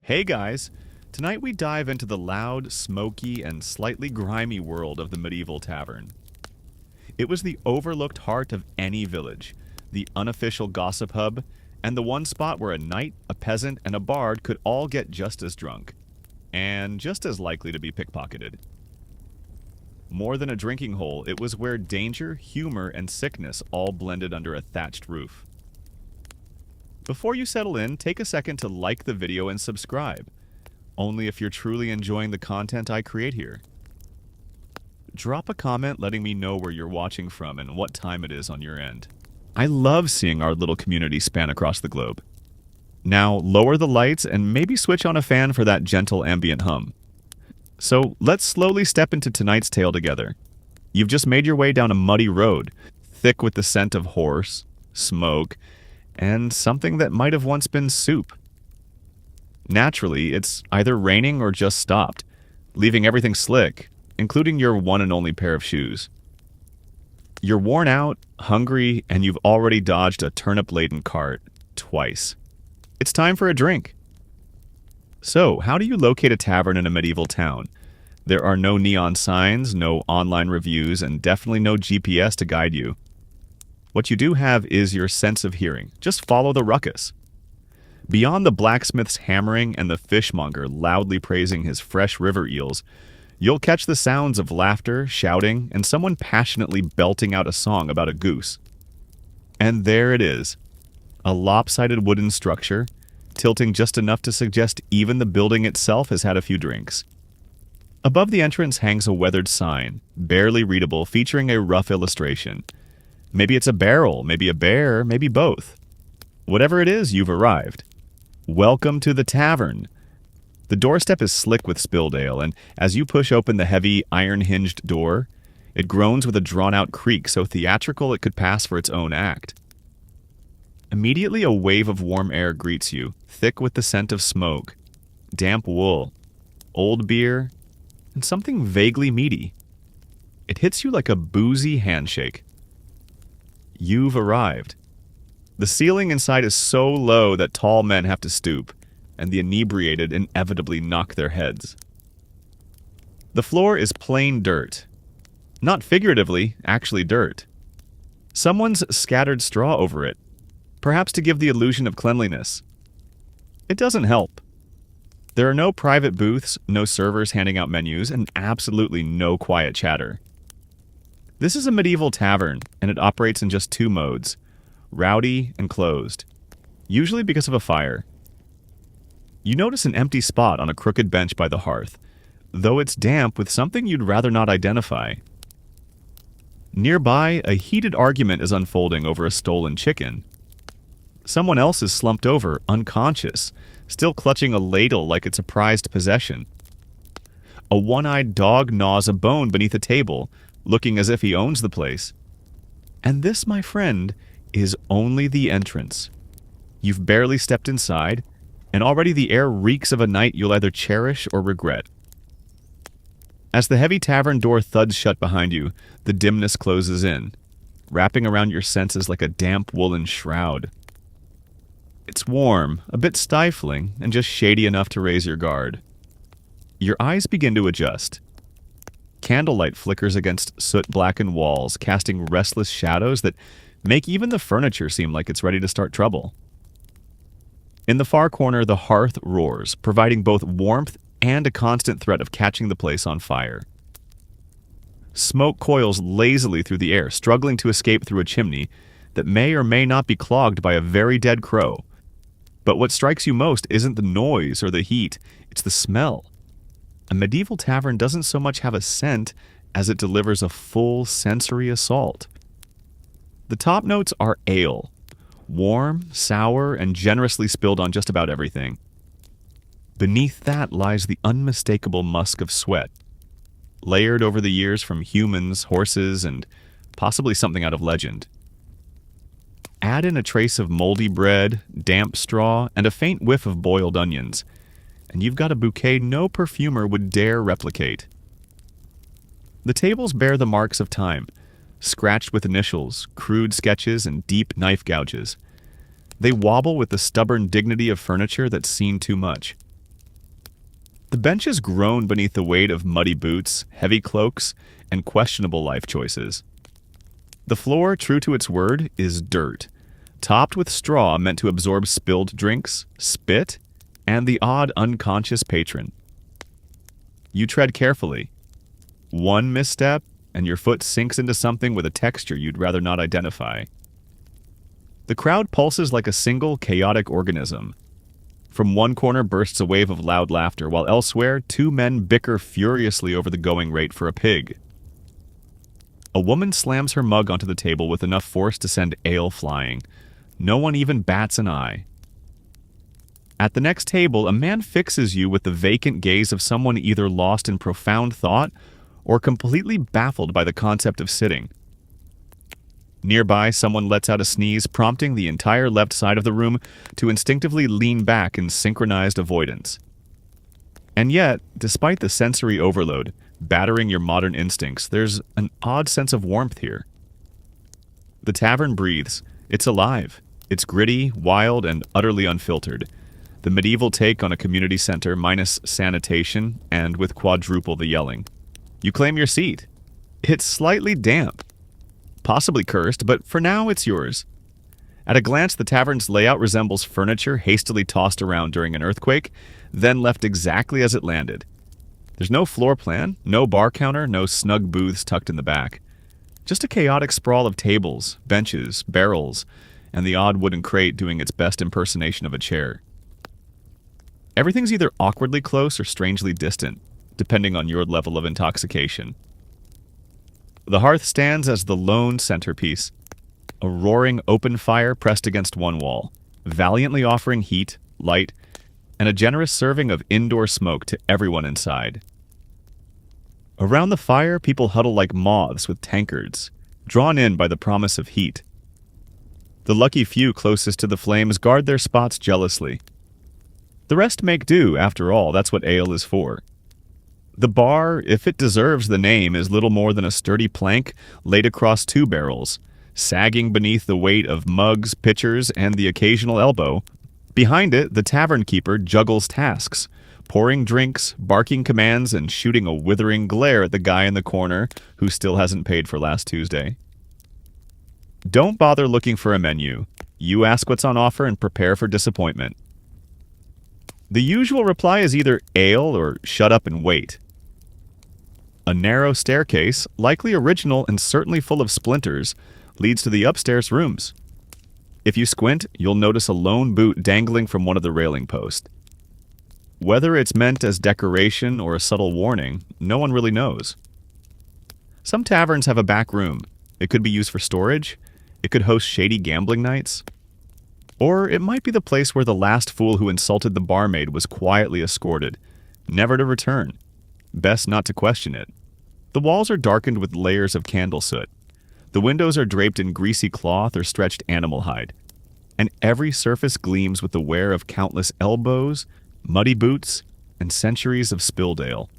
Hey guys! Tonight we dive into the loud, smoky, and slightly grimy world of the medieval tavern. It was the overlooked heart of any village, the unofficial gossip hub, and the one spot where a knight, a peasant, and a bard could all get just as drunk, and just as likely to be pickpocketed. More than a drinking hole, it was where danger, humor, and sickness all blended under a thatched roof. Before you settle in, take a second to like the video and subscribe, only if you're truly enjoying the content I create here. Drop a comment letting me know where you're watching from and what time it is on your end. I love seeing our little community span across the globe. Now, lower the lights and maybe switch on a fan for that gentle ambient hum. So, let's slowly step into tonight's tale together. You've just made your way down a muddy road, thick with the scent of horse, smoke, and something that might have once been soup. Naturally, it's either raining or just stopped, leaving everything slick, including your one and only pair of shoes. You're worn out, hungry, and you've already dodged a turnip-laden cart twice. It's time for a drink. So, how do you locate a tavern in a medieval town? There are no neon signs, no online reviews, and definitely no GPS to guide you. What you do have is your sense of hearing. Just follow the ruckus. Beyond the blacksmith's hammering and the fishmonger loudly praising his fresh river eels, you'll catch the sounds of laughter, shouting, and someone passionately belting out a song about a goose. And there it is, a lopsided wooden structure, tilting just enough to suggest even the building itself has had a few drinks. Above the entrance hangs a weathered sign, barely readable, featuring a rough illustration. Maybe it's a barrel, maybe a bear, maybe both. Whatever it is, you've arrived. Welcome to the tavern. The doorstep is slick with spilled ale, and as you push open the heavy, iron-hinged door, it groans with a drawn-out creak so theatrical it could pass for its own act. Immediately a wave of warm air greets you, thick with the scent of smoke, damp wool, old beer, and something vaguely meaty. It hits you like a boozy handshake. You've arrived. The ceiling inside is so low that tall men have to stoop, and the inebriated inevitably knock their heads. The floor is plain dirt. Not figuratively, actually dirt. Someone's scattered straw over it, perhaps to give the illusion of cleanliness. It doesn't help. There are no private booths, no servers handing out menus, and absolutely no quiet chatter. This is a medieval tavern, and it operates in just two modes, rowdy and closed, usually because of a fire. You notice an empty spot on a crooked bench by the hearth, though it's damp with something you'd rather not identify. Nearby, a heated argument is unfolding over a stolen chicken. Someone else is slumped over, unconscious, still clutching a ladle like it's a prized possession. A one-eyed dog gnaws a bone beneath a table, looking as if he owns the place. And this, my friend, is only the entrance. You've barely stepped inside, and already the air reeks of a night you'll either cherish or regret. As the heavy tavern door thuds shut behind you, the dimness closes in, wrapping around your senses like a damp woolen shroud. It's warm, a bit stifling, and just shady enough to raise your guard. Your eyes begin to adjust. Candlelight flickers against soot-blackened walls, casting restless shadows that make even the furniture seem like it's ready to start trouble. In the far corner, the hearth roars, providing both warmth and a constant threat of catching the place on fire. Smoke coils lazily through the air, struggling to escape through a chimney that may or may not be clogged by a very dead crow. But what strikes you most isn't the noise or the heat, it's the smell. A medieval tavern doesn't so much have a scent as it delivers a full sensory assault. The top notes are ale, warm, sour, and generously spilled on just about everything. Beneath that lies the unmistakable musk of sweat, layered over the years from humans, horses, and possibly something out of legend. Add in a trace of moldy bread, damp straw, and a faint whiff of boiled onions, and you've got a bouquet no perfumer would dare replicate. The tables bear the marks of time, scratched with initials, crude sketches, and deep knife gouges. They wobble with the stubborn dignity of furniture that's seen too much. The benches groan beneath the weight of muddy boots, heavy cloaks, and questionable life choices. The floor, true to its word, is dirt, topped with straw meant to absorb spilled drinks, spit, and the odd unconscious patron. You tread carefully. One misstep, and your foot sinks into something with a texture you'd rather not identify. The crowd pulses like a single, chaotic organism. From one corner bursts a wave of loud laughter, while elsewhere, two men bicker furiously over the going rate for a pig. A woman slams her mug onto the table with enough force to send ale flying. No one even bats an eye. At the next table, a man fixes you with the vacant gaze of someone either lost in profound thought or completely baffled by the concept of sitting. Nearby, someone lets out a sneeze, prompting the entire left side of the room to instinctively lean back in synchronized avoidance. And yet, despite the sensory overload battering your modern instincts, there's an odd sense of warmth here. The tavern breathes. It's alive. It's gritty, wild, and utterly unfiltered. The medieval take on a community center minus sanitation and with quadruple the yelling. You claim your seat. It's slightly damp. Possibly cursed, but for now it's yours. At a glance, the tavern's layout resembles furniture hastily tossed around during an earthquake, then left exactly as it landed. There's no floor plan, no bar counter, no snug booths tucked in the back. Just a chaotic sprawl of tables, benches, barrels, and the odd wooden crate doing its best impersonation of a chair. Everything's either awkwardly close or strangely distant, depending on your level of intoxication. The hearth stands as the lone centerpiece, a roaring open fire pressed against one wall, valiantly offering heat, light, and a generous serving of indoor smoke to everyone inside. Around the fire, people huddle like moths with tankards, drawn in by the promise of heat. The lucky few closest to the flames guard their spots jealously. The rest make do, after all, that's what ale is for. The bar, if it deserves the name, is little more than a sturdy plank laid across two barrels, sagging beneath the weight of mugs, pitchers, and the occasional elbow. Behind it, the tavern keeper juggles tasks, pouring drinks, barking commands, and shooting a withering glare at the guy in the corner who still hasn't paid for last Tuesday. Don't bother looking for a menu. You ask what's on offer and prepare for disappointment. The usual reply is either ale or shut up and wait. A narrow staircase, likely original and certainly full of splinters, leads to the upstairs rooms. If you squint, you'll notice a lone boot dangling from one of the railing posts. Whether it's meant as decoration or a subtle warning, no one really knows. Some taverns have a back room. It could be used for storage. It could host shady gambling nights. Or it might be the place where the last fool who insulted the barmaid was quietly escorted, never to return. Best not to question it. The walls are darkened with layers of candle soot. The windows are draped in greasy cloth or stretched animal hide. And every surface gleams with the wear of countless elbows, muddy boots, and centuries of spilled ale.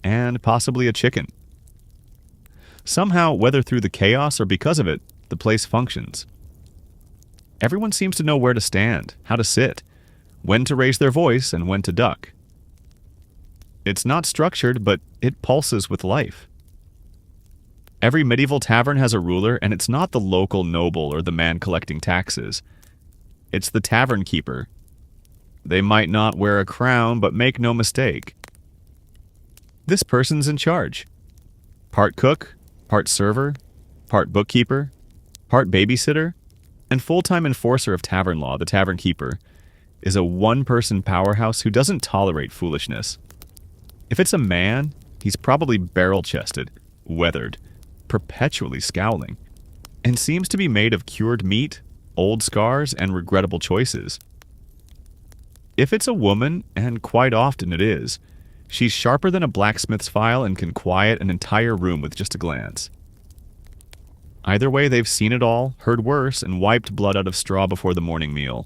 And possibly a chicken. Somehow, whether through the chaos or because of it, the place functions. Everyone seems to know where to stand, how to sit, when to raise their voice, and when to duck. It's not structured, but it pulses with life. Every medieval tavern has a ruler, and it's not the local noble or the man collecting taxes. It's the tavern keeper. They might not wear a crown, but make no mistake. This person's in charge. Part cook, part server, part bookkeeper, part babysitter, and full-time enforcer of tavern law, the tavern keeper, is a one-person powerhouse who doesn't tolerate foolishness. If it's a man, he's probably barrel-chested, weathered, perpetually scowling, and seems to be made of cured meat, old scars, and regrettable choices. If it's a woman, and quite often it is, she's sharper than a blacksmith's file and can quiet an entire room with just a glance. Either way, they've seen it all, heard worse, and wiped blood out of straw before the morning meal.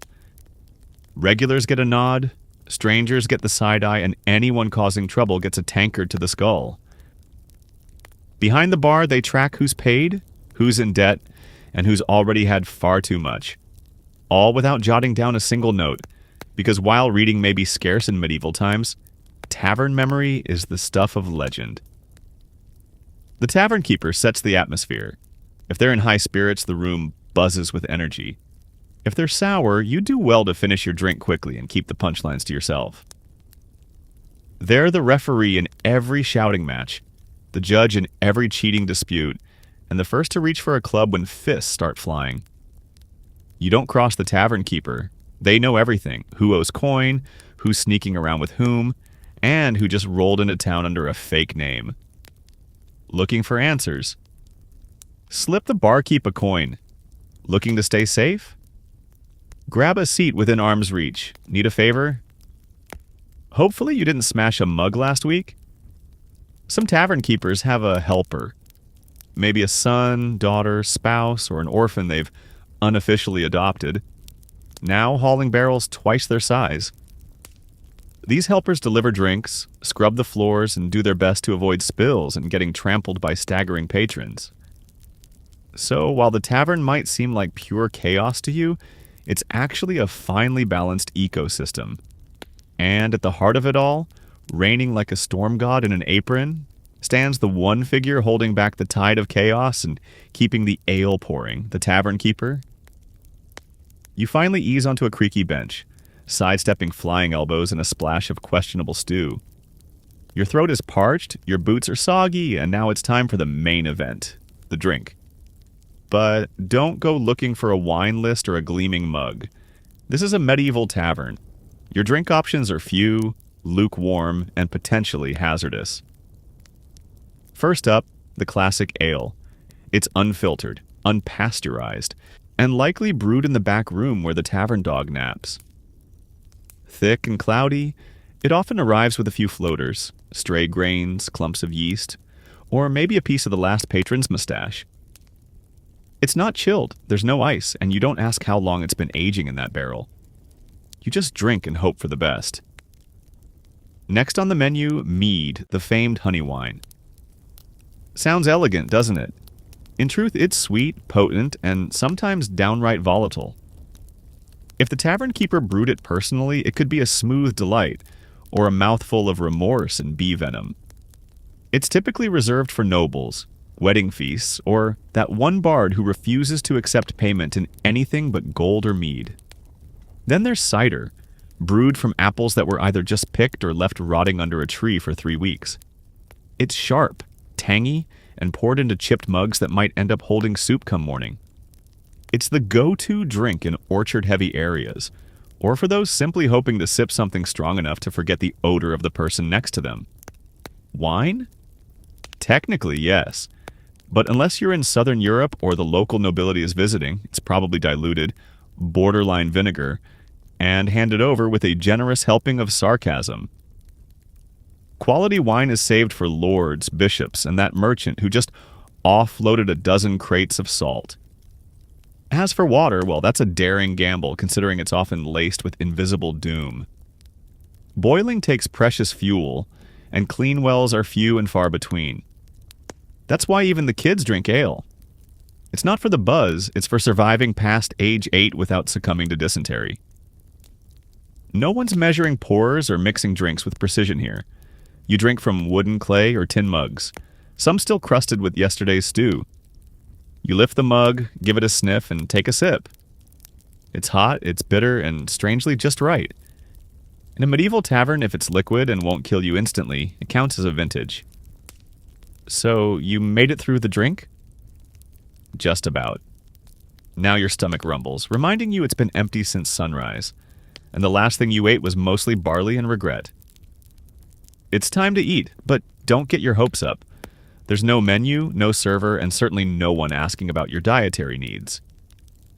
Regulars get a nod, strangers get the side-eye, and anyone causing trouble gets a tankard to the skull. Behind the bar, they track who's paid, who's in debt, and who's already had far too much. All without jotting down a single note, because while reading may be scarce in medieval times, tavern memory is the stuff of legend. The tavern keeper sets the atmosphere. If they're in high spirits, the room buzzes with energy. If they're sour, you do well to finish your drink quickly and keep the punchlines to yourself. They're the referee in every shouting match, the judge in every cheating dispute, and the first to reach for a club when fists start flying. You don't cross the tavern keeper. They know everything: who owes coin, who's sneaking around with whom, and who just rolled into town under a fake name. Looking for answers? Slip the barkeep a coin. Looking to stay safe? Grab a seat within arm's reach. Need a favor? Hopefully you didn't smash a mug last week. Some tavern keepers have a helper. Maybe a son, daughter, spouse, or an orphan they've unofficially adopted, now hauling barrels twice their size. These helpers deliver drinks, scrub the floors, and do their best to avoid spills and getting trampled by staggering patrons. So while the tavern might seem like pure chaos to you, it's actually a finely balanced ecosystem. And at the heart of it all, reigning like a storm god in an apron, stands the one figure holding back the tide of chaos and keeping the ale pouring, the tavern keeper. You finally ease onto a creaky bench, sidestepping flying elbows and a splash of questionable stew. Your throat is parched, your boots are soggy, and now it's time for the main event, the drink. But don't go looking for a wine list or a gleaming mug. This is a medieval tavern. Your drink options are few, lukewarm, and potentially hazardous. First up, the classic ale. It's unfiltered, unpasteurized, and likely brewed in the back room where the tavern dog naps. Thick and cloudy, it often arrives with a few floaters, stray grains, clumps of yeast, or maybe a piece of the last patron's mustache. It's not chilled, there's no ice, and you don't ask how long it's been aging in that barrel. You just drink and hope for the best. Next on the menu, mead, the famed honey wine. Sounds elegant, doesn't it? In truth, it's sweet, potent, and sometimes downright volatile. If the tavern keeper brewed it personally, it could be a smooth delight, or a mouthful of remorse and bee venom. It's typically reserved for nobles, wedding feasts, or that one bard who refuses to accept payment in anything but gold or mead. Then there's cider, brewed from apples that were either just picked or left rotting under a tree for 3 weeks. It's sharp, tangy, and poured into chipped mugs that might end up holding soup come morning. It's the go-to drink in orchard-heavy areas, or for those simply hoping to sip something strong enough to forget the odor of the person next to them. Wine? Technically, yes. But unless you're in Southern Europe or the local nobility is visiting, it's probably diluted, borderline vinegar, and handed over with a generous helping of sarcasm. Quality wine is saved for lords, bishops, and that merchant who just offloaded a dozen crates of salt. As for water, well, that's a daring gamble considering it's often laced with invisible doom. Boiling takes precious fuel, and clean wells are few and far between. That's why even the kids drink ale. It's not for the buzz, it's for surviving past age 8 without succumbing to dysentery. No one's measuring pours or mixing drinks with precision here. You drink from wooden, clay, or tin mugs, some still crusted with yesterday's stew. You lift the mug, give it a sniff, and take a sip. It's hot, it's bitter, and strangely just right. In a medieval tavern, if it's liquid and won't kill you instantly, it counts as a vintage. So, you made it through the drink? Just about. Now your stomach rumbles, reminding you it's been empty since sunrise, and the last thing you ate was mostly barley and regret. It's time to eat, but don't get your hopes up. There's no menu, no server, and certainly no one asking about your dietary needs.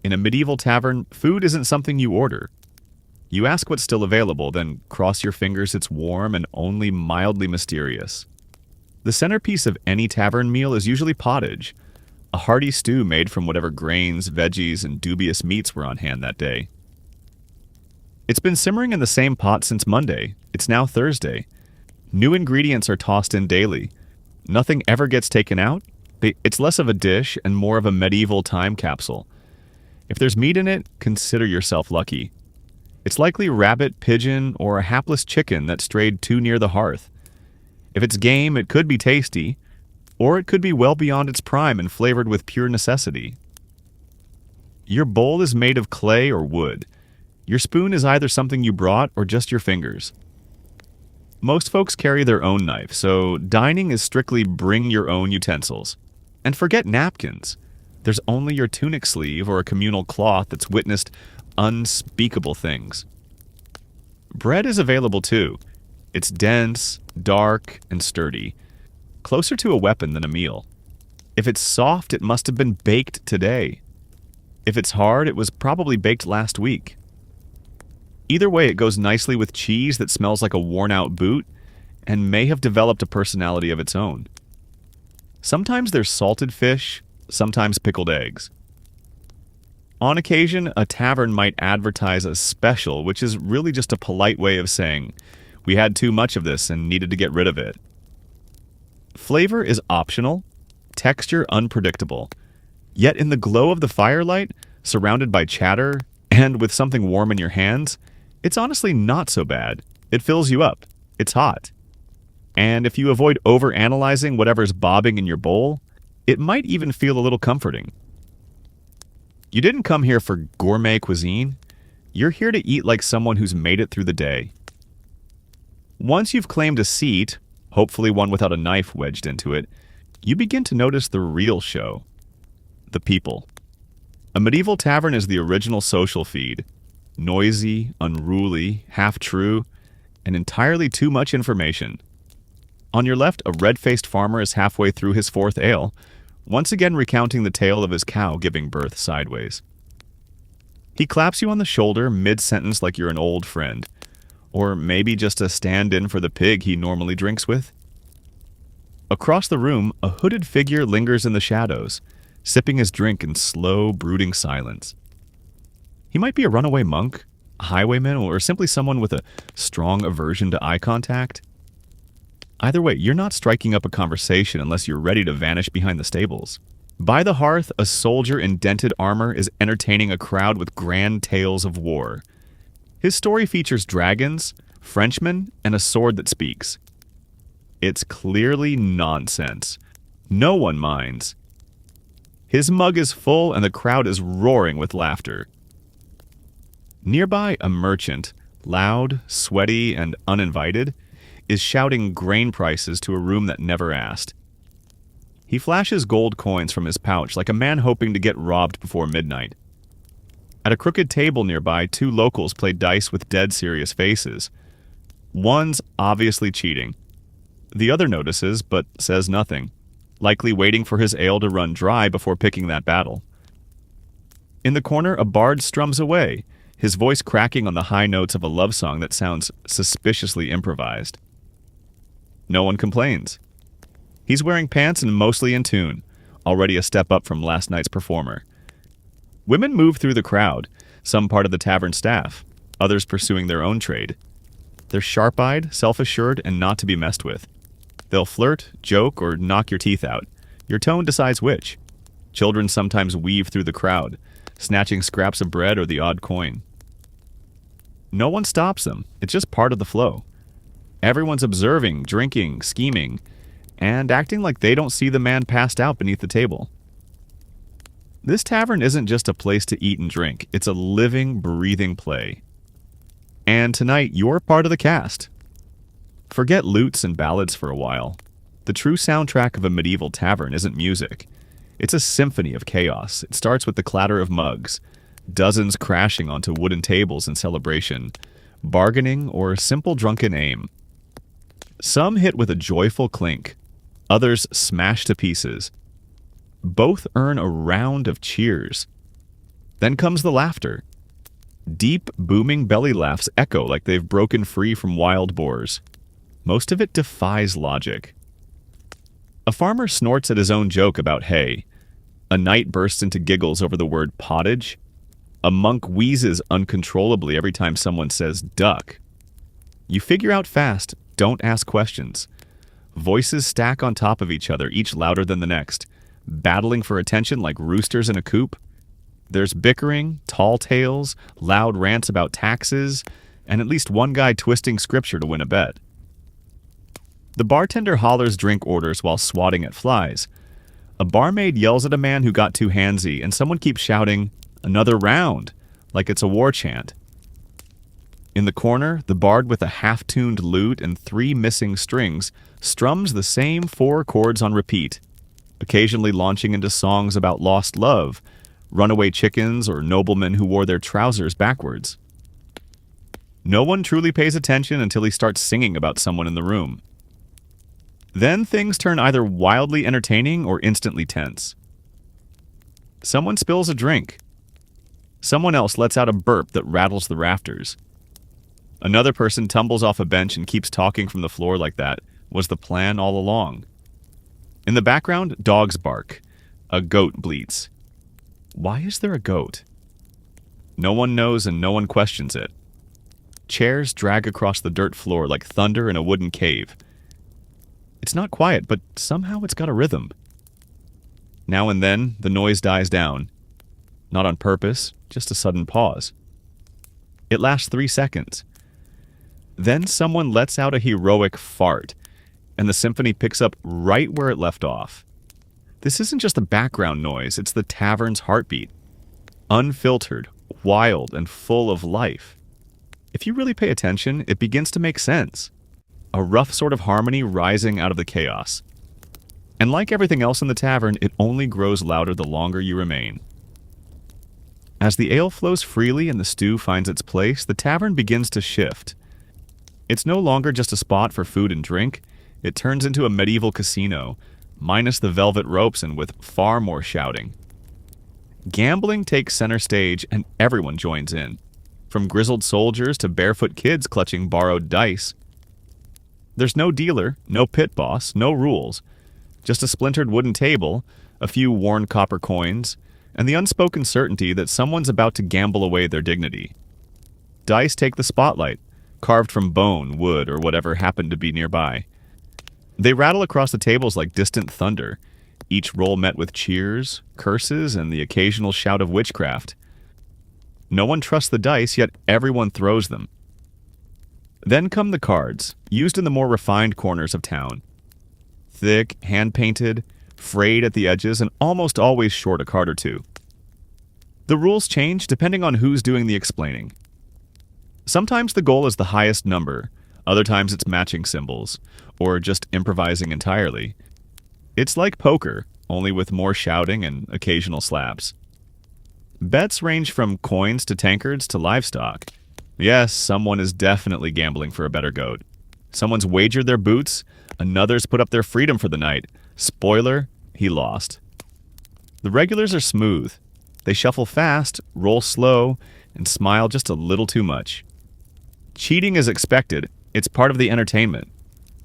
In a medieval tavern, food isn't something you order. You ask what's still available, then cross your fingers it's warm and only mildly mysterious. The centerpiece of any tavern meal is usually pottage, a hearty stew made from whatever grains, veggies, and dubious meats were on hand that day. It's been simmering in the same pot since Monday. It's now Thursday. New ingredients are tossed in daily. Nothing ever gets taken out. It's less of a dish and more of a medieval time capsule. If there's meat in it, consider yourself lucky. It's likely rabbit, pigeon, or a hapless chicken that strayed too near the hearth. If it's game, it could be tasty, or it could be well beyond its prime and flavored with pure necessity. Your bowl is made of clay or wood. Your spoon is either something you brought or just your fingers. Most folks carry their own knife, so dining is strictly bring your own utensils. And forget napkins. There's only your tunic sleeve or a communal cloth that's witnessed unspeakable things. Bread is available too. It's dense, dark, and sturdy, closer to a weapon than a meal. If it's soft, it must have been baked today. If it's hard, it was probably baked last week. Either way, it goes nicely with cheese that smells like a worn-out boot and may have developed a personality of its own. Sometimes there's salted fish, sometimes pickled eggs. On occasion, a tavern might advertise a special, which is really just a polite way of saying, we had too much of this and needed to get rid of it. Flavor is optional, texture unpredictable. Yet in the glow of the firelight, surrounded by chatter, and with something warm in your hands, it's honestly not so bad. It fills you up. It's hot. And if you avoid overanalyzing whatever's bobbing in your bowl, it might even feel a little comforting. You didn't come here for gourmet cuisine. You're here to eat like someone who's made it through the day. Once you've claimed a seat, hopefully one without a knife wedged into it, you begin to notice the real show. The people. A medieval tavern is the original social feed. Noisy, unruly, half-true, and entirely too much information. On your left, a red-faced farmer is halfway through his fourth ale, once again recounting the tale of his cow giving birth sideways. He claps you on the shoulder mid-sentence like you're an old friend, or maybe just a stand-in for the pig he normally drinks with. Across the room, a hooded figure lingers in the shadows, sipping his drink in slow, brooding silence. He might be a runaway monk, a highwayman, or simply someone with a strong aversion to eye contact. Either way, you're not striking up a conversation unless you're ready to vanish behind the stables. By the hearth, a soldier in dented armor is entertaining a crowd with grand tales of war. His story features dragons, Frenchmen, and a sword that speaks. It's clearly nonsense. No one minds. His mug is full and the crowd is roaring with laughter. Nearby, a merchant, loud, sweaty, and uninvited, is shouting grain prices to a room that never asked. He flashes gold coins from his pouch like a man hoping to get robbed before midnight. At a crooked table nearby, two locals play dice with dead serious faces. One's obviously cheating. The other notices, but says nothing, likely waiting for his ale to run dry before picking that battle. In the corner, a bard strums away, his voice cracking on the high notes of a love song that sounds suspiciously improvised. No one complains. He's wearing pants and mostly in tune, already a step up from last night's performer. Women move through the crowd, some part of the tavern staff, others pursuing their own trade. They're sharp-eyed, self-assured, and not to be messed with. They'll flirt, joke, or knock your teeth out. Your tone decides which. Children sometimes weave through the crowd, snatching scraps of bread or the odd coin. No one stops them. It's just part of the flow. Everyone's observing, drinking, scheming, and acting like they don't see the man passed out beneath the table. This tavern isn't just a place to eat and drink. It's a living, breathing play. And tonight, you're part of the cast. Forget lutes and ballads for a while. The true soundtrack of a medieval tavern isn't music. It's a symphony of chaos. It starts with the clatter of mugs, dozens crashing onto wooden tables in celebration, bargaining, or simple drunken aim. Some hit with a joyful clink, others smash to pieces. Both earn a round of cheers. Then comes the laughter. Deep, booming belly laughs echo like they've broken free from wild boars. Most of it defies logic. A farmer snorts at his own joke about hay. A knight bursts into giggles over the word pottage. A monk wheezes uncontrollably every time someone says duck. You figure out fast, don't ask questions. Voices stack on top of each other, each louder than the next, battling for attention like roosters in a coop. There's bickering, tall tales, loud rants about taxes, and at least one guy twisting scripture to win a bet. The bartender hollers drink orders while swatting at flies. A barmaid yells at a man who got too handsy, and someone keeps shouting, "Another round," like it's a war chant. In the corner, the bard with a half-tuned lute and 3 missing strings strums the same 4 chords on repeat, occasionally launching into songs about lost love, runaway chickens, or noblemen who wore their trousers backwards. No one truly pays attention until he starts singing about someone in the room. Then things turn either wildly entertaining or instantly tense. Someone spills a drink. Someone else lets out a burp that rattles the rafters. Another person tumbles off a bench and keeps talking from the floor like that was the plan all along. In the background, dogs bark. A goat bleats. Why is there a goat? No one knows and no one questions it. Chairs drag across the dirt floor like thunder in a wooden cave. It's not quiet, but somehow it's got a rhythm. Now and then, the noise dies down. Not on purpose, just a sudden pause. It lasts 3 seconds. Then someone lets out a heroic fart, and the symphony picks up right where it left off. This isn't just a background noise, it's the tavern's heartbeat. Unfiltered, wild, and full of life. If you really pay attention, it begins to make sense. A rough sort of harmony rising out of the chaos. And like everything else in the tavern, it only grows louder the longer you remain. As the ale flows freely and the stew finds its place, the tavern begins to shift. It's no longer just a spot for food and drink. It turns into a medieval casino, minus the velvet ropes and with far more shouting. Gambling takes center stage and everyone joins in, from grizzled soldiers to barefoot kids clutching borrowed dice. There's no dealer, no pit boss, no rules, just a splintered wooden table, a few worn copper coins, and the unspoken certainty that someone's about to gamble away their dignity. Dice take the spotlight, carved from bone, wood, or whatever happened to be nearby. They rattle across the tables like distant thunder, each roll met with cheers, curses, and the occasional shout of witchcraft. No one trusts the dice, yet everyone throws them. Then come the cards, used in the more refined corners of town. Thick, hand-painted, frayed at the edges, and almost always short a card or two. The rules change depending on who's doing the explaining. Sometimes the goal is the highest number, other times it's matching symbols, or just improvising entirely. It's like poker, only with more shouting and occasional slaps. Bets range from coins to tankards to livestock. Yes, someone is definitely gambling for a better goat. Someone's wagered their boots, another's put up their freedom for the night. Spoiler, he lost. The regulars are smooth. They shuffle fast, roll slow, and smile just a little too much. Cheating is expected. It's part of the entertainment.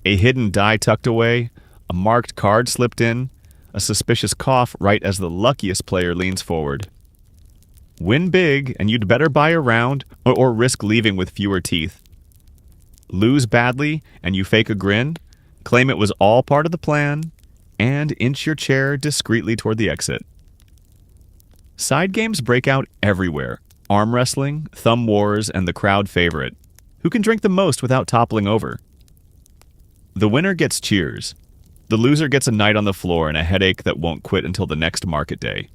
A hidden die tucked away, a marked card slipped in, a suspicious cough right as the luckiest player leans forward. Win big, and you'd better buy a round or risk leaving with fewer teeth. Lose badly, and you fake a grin, claim it was all part of the plan, and inch your chair discreetly toward the exit. Side games break out everywhere. Arm wrestling, thumb wars, and the crowd favorite. Who can drink the most without toppling over? The winner gets cheers. The loser gets a night on the floor and a headache that won't quit until the next market day.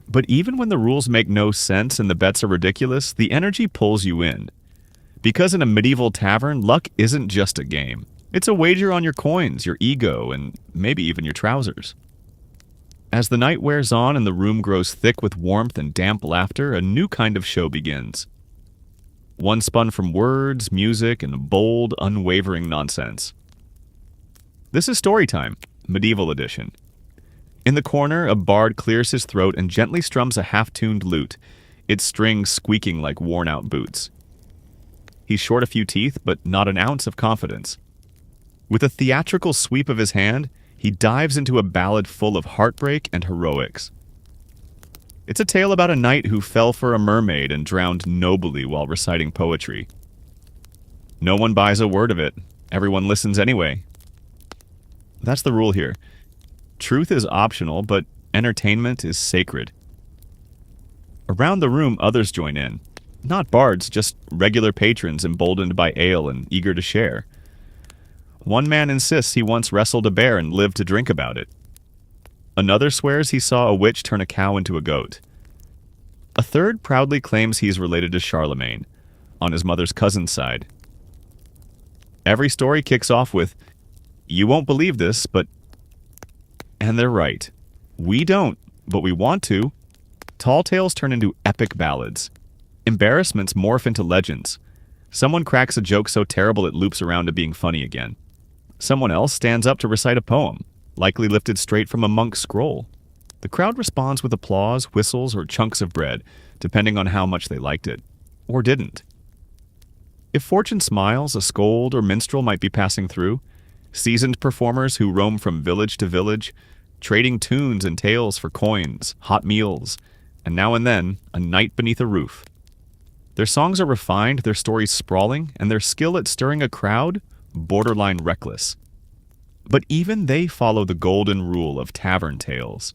But even when the rules make no sense and the bets are ridiculous, the energy pulls you in. Because in a medieval tavern, luck isn't just a game. It's a wager on your coins, your ego, and maybe even your trousers. As the night wears on and the room grows thick with warmth and damp laughter, a new kind of show begins. One spun from words, music, and bold, unwavering nonsense. This is Storytime, Medieval Edition. In the corner, a bard clears his throat and gently strums a half-tuned lute, its strings squeaking like worn-out boots. He's short a few teeth, but not an ounce of confidence. With a theatrical sweep of his hand, he dives into a ballad full of heartbreak and heroics. It's a tale about a knight who fell for a mermaid and drowned nobly while reciting poetry. No one buys a word of it. Everyone listens anyway. That's the rule here. Truth is optional, but entertainment is sacred. Around the room, others join in. Not bards, just regular patrons emboldened by ale and eager to share. One man insists he once wrestled a bear and lived to drink about it. Another swears he saw a witch turn a cow into a goat. A third proudly claims he's related to Charlemagne, on his mother's cousin's side. Every story kicks off with, "You won't believe this, but..." And they're right. We don't, but we want to. Tall tales turn into epic ballads. Embarrassments morph into legends. Someone cracks a joke so terrible it loops around to being funny again. Someone else stands up to recite a poem, likely lifted straight from a monk's scroll. The crowd responds with applause, whistles, or chunks of bread, depending on how much they liked it, or didn't. If fortune smiles, a scold or minstrel might be passing through, seasoned performers who roam from village to village, trading tunes and tales for coins, hot meals, and now and then, a night beneath a roof. Their songs are refined, their stories sprawling, and their skill at stirring a crowd, borderline reckless. But even they follow the golden rule of tavern tales.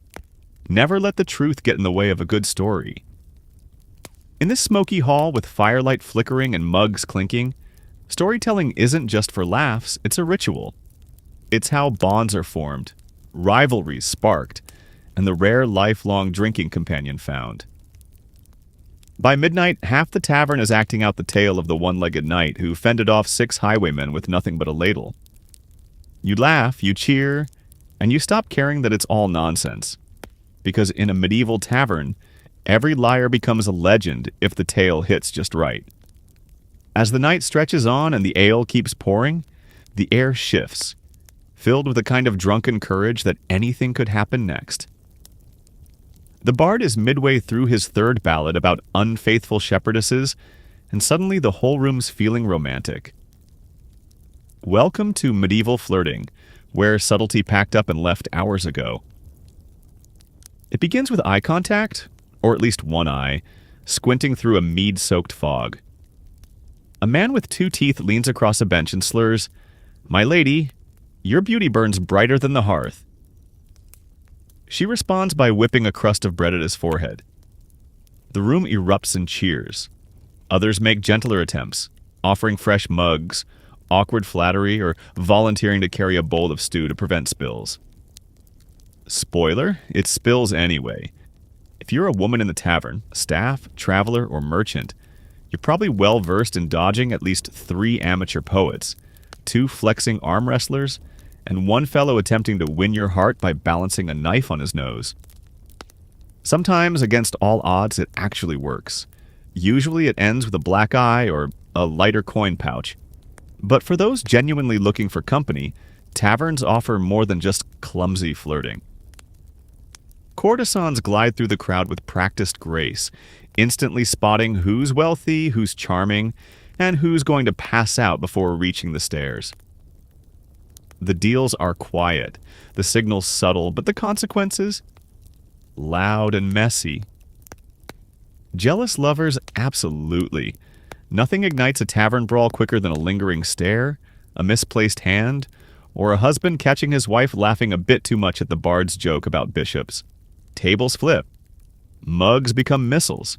Never let the truth get in the way of a good story. In this smoky hall with firelight flickering and mugs clinking, storytelling isn't just for laughs, it's a ritual. It's how bonds are formed, rivalries sparked, and the rare lifelong drinking companion found. By midnight, half the tavern is acting out the tale of the one-legged knight who fended off 6 highwaymen with nothing but a ladle. You laugh, you cheer, and you stop caring that it's all nonsense. Because in a medieval tavern, every liar becomes a legend if the tale hits just right. As the night stretches on and the ale keeps pouring, the air shifts, filled with a kind of drunken courage that anything could happen next. The bard is midway through his 3rd ballad about unfaithful shepherdesses, and suddenly the whole room's feeling romantic. Welcome to medieval flirting, where subtlety packed up and left hours ago. It begins with eye contact, or at least one eye, squinting through a mead-soaked fog. A man with 2 teeth leans across a bench and slurs, "My lady, your beauty burns brighter than the hearth." She responds by whipping a crust of bread at his forehead. The room erupts in cheers. Others make gentler attempts, offering fresh mugs, awkward flattery, or volunteering to carry a bowl of stew to prevent spills. Spoiler, it spills anyway. If you're a woman in the tavern, staff, traveler, or merchant, you're probably well versed in dodging at least 3 amateur poets, 2 flexing arm wrestlers, and 1 fellow attempting to win your heart by balancing a knife on his nose. Sometimes, against all odds, it actually works. Usually it ends with a black eye or a lighter coin pouch. But for those genuinely looking for company, taverns offer more than just clumsy flirting. Courtesans glide through the crowd with practiced grace, instantly spotting who's wealthy, who's charming, and who's going to pass out before reaching the stairs. The deals are quiet, the signals subtle, but the consequences? Loud and messy. Jealous lovers? Absolutely. Nothing ignites a tavern brawl quicker than a lingering stare, a misplaced hand, or a husband catching his wife laughing a bit too much at the bard's joke about bishops. Tables flip. Mugs become missiles.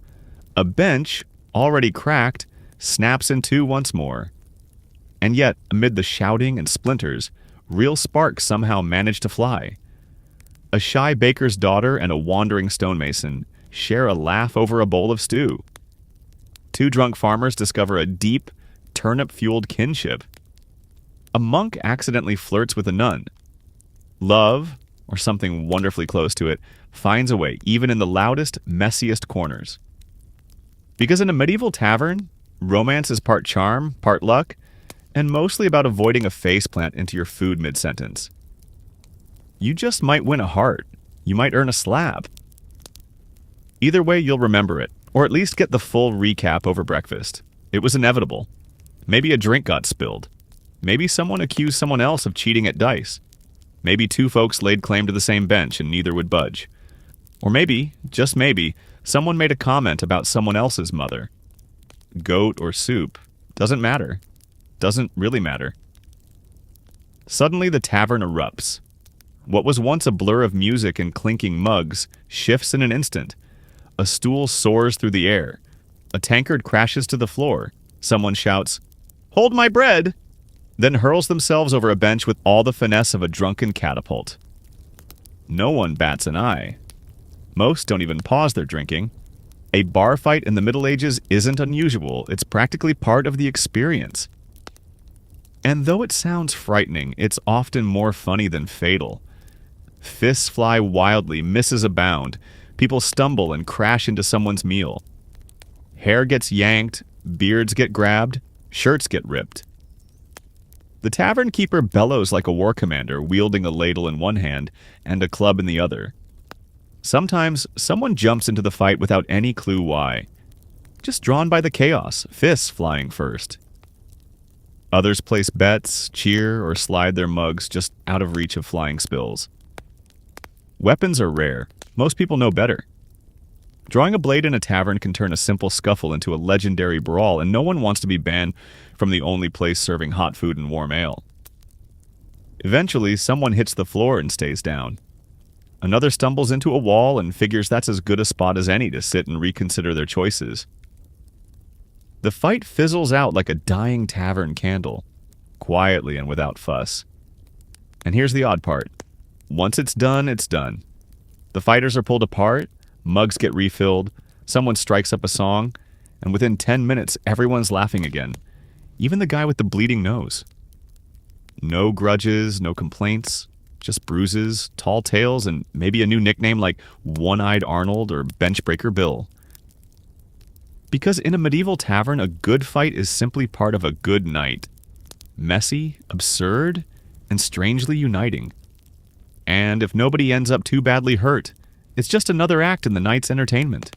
A bench, already cracked, snaps in 2 once more. And yet, amid the shouting and splinters, real sparks somehow manage to fly. A shy baker's daughter and a wandering stonemason share a laugh over a bowl of stew. 2 drunk farmers discover a deep, turnip-fueled kinship. A monk accidentally flirts with a nun. Love, or something wonderfully close to it, finds a way, even in the loudest, messiest corners. Because in a medieval tavern, romance is part charm, part luck, and mostly about avoiding a faceplant into your food mid-sentence. You just might win a heart. You might earn a slab. Either way, you'll remember it, or at least get the full recap over breakfast. It was inevitable. Maybe a drink got spilled. Maybe someone accused someone else of cheating at dice. Maybe 2 folks laid claim to the same bench and neither would budge. Or maybe, just maybe, someone made a comment about someone else's mother. Goat or soup, doesn't matter. Doesn't really matter. Suddenly the tavern erupts. What was once a blur of music and clinking mugs shifts in an instant. a stool soars through the air. A tankard crashes to the floor. Someone shouts, "Hold my bread!" then hurls themselves over a bench with all the finesse of a drunken catapult. No one bats an eye. Most don't even pause their drinking. A bar fight in the Middle Ages isn't unusual. It's practically part of the experience. And though it sounds frightening, it's often more funny than fatal. Fists fly wildly, misses abound. People stumble and crash into someone's meal. Hair gets yanked, beards get grabbed, shirts get ripped. The tavern keeper bellows like a war commander, wielding a ladle in one hand and a club in the other. Sometimes, someone jumps into the fight without any clue why. Just drawn by the chaos, fists flying first. Others place bets, cheer, or slide their mugs just out of reach of flying spills. Weapons are rare. Most people know better. Drawing a blade in a tavern can turn a simple scuffle into a legendary brawl, and no one wants to be banned from the only place serving hot food and warm ale. Eventually, someone hits the floor and stays down. Another stumbles into a wall and figures that's as good a spot as any to sit and reconsider their choices. The fight fizzles out like a dying tavern candle, quietly and without fuss. And here's the odd part. Once it's done, it's done. The fighters are pulled apart, mugs get refilled, someone strikes up a song, and within 10 minutes, everyone's laughing again. Even the guy with the bleeding nose. No grudges, no complaints, just bruises, tall tales, and maybe a new nickname like One-Eyed Arnold or Benchbreaker Bill. Because in a medieval tavern, a good fight is simply part of a good night. Messy, absurd, and strangely uniting. And if nobody ends up too badly hurt, it's just another act in the night's entertainment.